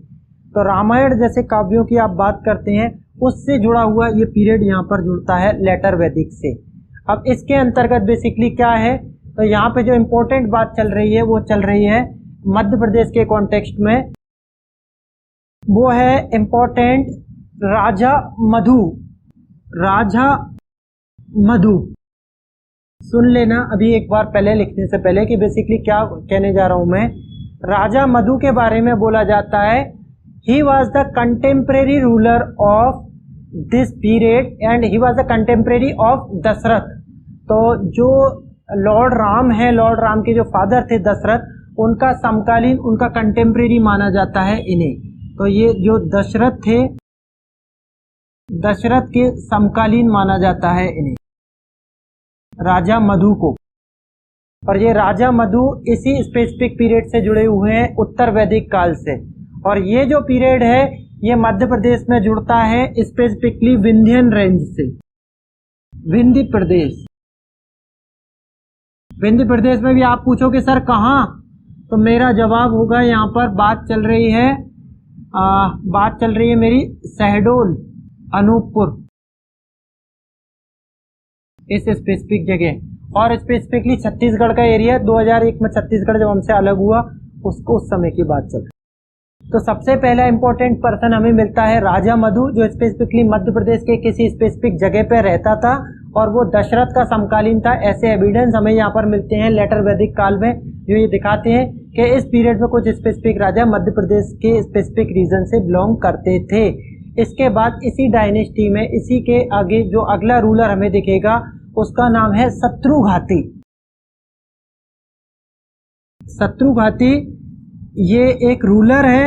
तो रामायण जैसे काव्यों की आप बात करते हैं, उससे जुड़ा हुआ ये पीरियड यहाँ पर जुड़ता है लेटर वैदिक से। अब इसके अंतर्गत बेसिकली क्या है, तो यहाँ पे जो इम्पोर्टेंट बात चल रही है वो चल रही है मध्य प्रदेश के कॉन्टेक्स्ट में, वो है इम्पोर्टेंट राजा मधु। राजा मधु सुन लेना अभी एक बार पहले लिखने से पहले कि बेसिकली क्या कहने जा रहा हूं मैं। राजा मधु के बारे में बोला जाता है, he was the contemporary ruler of this period and he was the contemporary of Dasharath. तो जो लॉर्ड राम है, लॉर्ड राम के जो फादर थे दशरथ, उनका समकालीन, उनका कंटेम्प्रेरी माना जाता है इन्हें। तो ये जो दशरथ थे, दशरथ के समकालीन माना जाता है इन्हें, राजा मधु को। और ये राजा मधु इसी स्पेसिफिक पीरियड से जुड़े हुए हैं उत्तर वैदिक काल से। और ये जो पीरियड है ये मध्य प्रदेश में जुड़ता है स्पेसिफिकली विंध्यन रेंज से। विंध्य प्रदेश, विंध्य प्रदेश में भी आप पूछोगे सर कहाँ, तो मेरा जवाब होगा यहाँ पर बात चल रही है मेरी शहडोल, अनूपपुर, इस स्पेसिफिक जगह। और स्पेसिफिकली छत्तीसगढ़ का एरिया 2001 में छत्तीसगढ़ जब हमसे अलग हुआ उसको उस समय की बात चल रही। तो सबसे पहला इंपॉर्टेंट पर्सन हमें मिलता है राजा मधु, जो स्पेसिफिकली मध्य प्रदेश के किसी स्पेसिफिक जगह पर रहता था और वो दशरथ का समकालीन था। ऐसे एविडेंस हमें यहाँ पर मिलते हैं लेटर वैदिक काल में, जो ये दिखाते हैं कि इस पीरियड में कुछ स्पेसिफिक राजा मध्य प्रदेश के स्पेसिफिक रीजन से बिलोंग करते थे। इसके बाद इसी डायनेस्टी में, इसी के आगे जो अगला रूलर हमें दिखेगा उसका नाम है शत्रुघाती। शत्रुघाती ये एक रूलर है,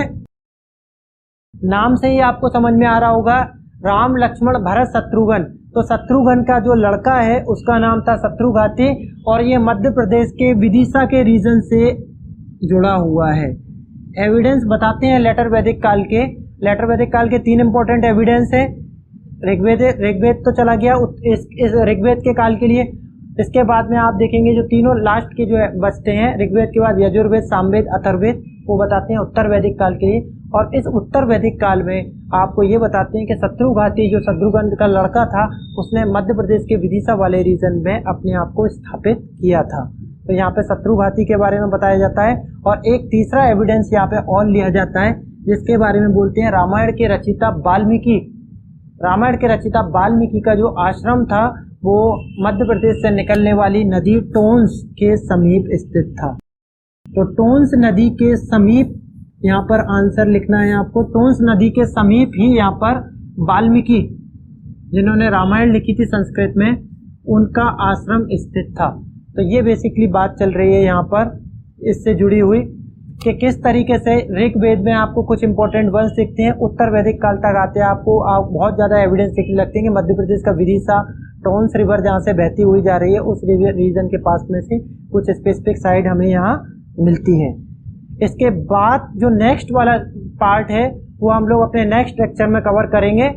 नाम से ही आपको समझ में आ रहा होगा, राम लक्ष्मण भरत शत्रुघ्न, तो शत्रुघ्न का जो लड़का है उसका नाम था शत्रुघाती, और ये मध्य प्रदेश के विदिशा के रीजन से जुड़ा हुआ है। एविडेंस बताते हैं लेटर वैदिक काल के। लेटर वैदिक काल के 3 इंपॉर्टेंट एविडेंस है। ऋग्वेद तो चला गया इस ऋग्वेद के काल के लिए। इसके बाद में आप देखेंगे जो तीनों लास्ट के जो बचते हैं, ऋग्वेद के बाद यजुर्वेद, सामवेद, अथर्ववेद, वो बताते हैं उत्तर वैदिक काल के लिए। और इस उत्तर वैदिक काल में आपको ये बताते हैं कि शत्रुघाती जो शत्रुघ्न का लड़का था उसने मध्य प्रदेश के विदिशा वाले रीजन में अपने आप को स्थापित किया था। तो यहाँ पे शत्रुघाती के बारे में बताया जाता है। और एक तीसरा एविडेंस यहाँ पे और लिया जाता है जिसके बारे में बोलते हैं रामायण के रचयिता वाल्मीकि। रामायण के रचयिता वाल्मीकि का जो आश्रम था वो मध्य प्रदेश से निकलने वाली नदी टोंस के समीप स्थित था। तो टोंस नदी के समीप यहाँ पर आंसर लिखना है आपको। टोंस नदी के समीप ही यहाँ पर वाल्मीकि जिन्होंने रामायण लिखी थी संस्कृत में, उनका आश्रम स्थित था। तो ये बेसिकली बात चल रही है यहाँ पर इससे जुड़ी हुई कि किस तरीके से ऋग्वेद में आपको कुछ इंपॉर्टेंट वर्ड्स दिखते हैं, उत्तर वैदिक काल तक आते हैं आपको बहुत ज़्यादा एविडेंस दिखने लगते हैं कि मध्य प्रदेश का विदिशा टोंस रिवर जहाँ से बहती हुई जा रही है उस रीजन के पास में से कुछ स्पेसिफिक साइड हमें यहाँ मिलती है। इसके बाद जो नेक्स्ट वाला पार्ट है वो हम लोग अपने नेक्स्ट लेक्चर में कवर करेंगे।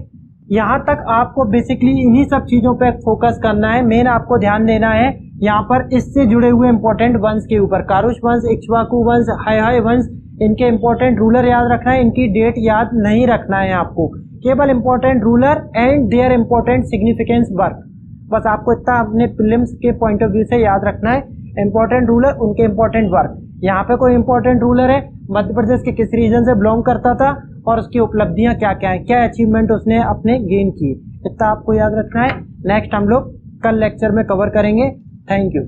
यहाँ तक आपको बेसिकली इन्हीं सब चीज़ों पे फोकस करना है। मेन आपको ध्यान देना है यहाँ पर इससे जुड़े हुए इंपॉर्टेंट वंश के ऊपर। कारुष वंश, इक्ष्वाकु वंश, हाय वंश, इनके इंपॉर्टेंट रूलर याद रखना है, इनकी डेट याद नहीं रखना है आपको। केवल important ruler and there important significance work, बस आपको इतना अपने प्रीलिम्स के पॉइंट ऑफ व्यू से याद रखना है। इंपॉर्टेंट रूलर, उनके इंपॉर्टेंट वर्क। यहाँ पे कोई इंपॉर्टेंट रूलर है, मध्य प्रदेश के किस रीजन से बिलोंग करता था और उसकी उपलब्धियां क्या क्या हैं, क्या अचीवमेंट उसने अपने गेन किए, इतना आपको याद रखना है। नेक्स्ट हम लोग कल लेक्चर में कवर करेंगे। Thank you.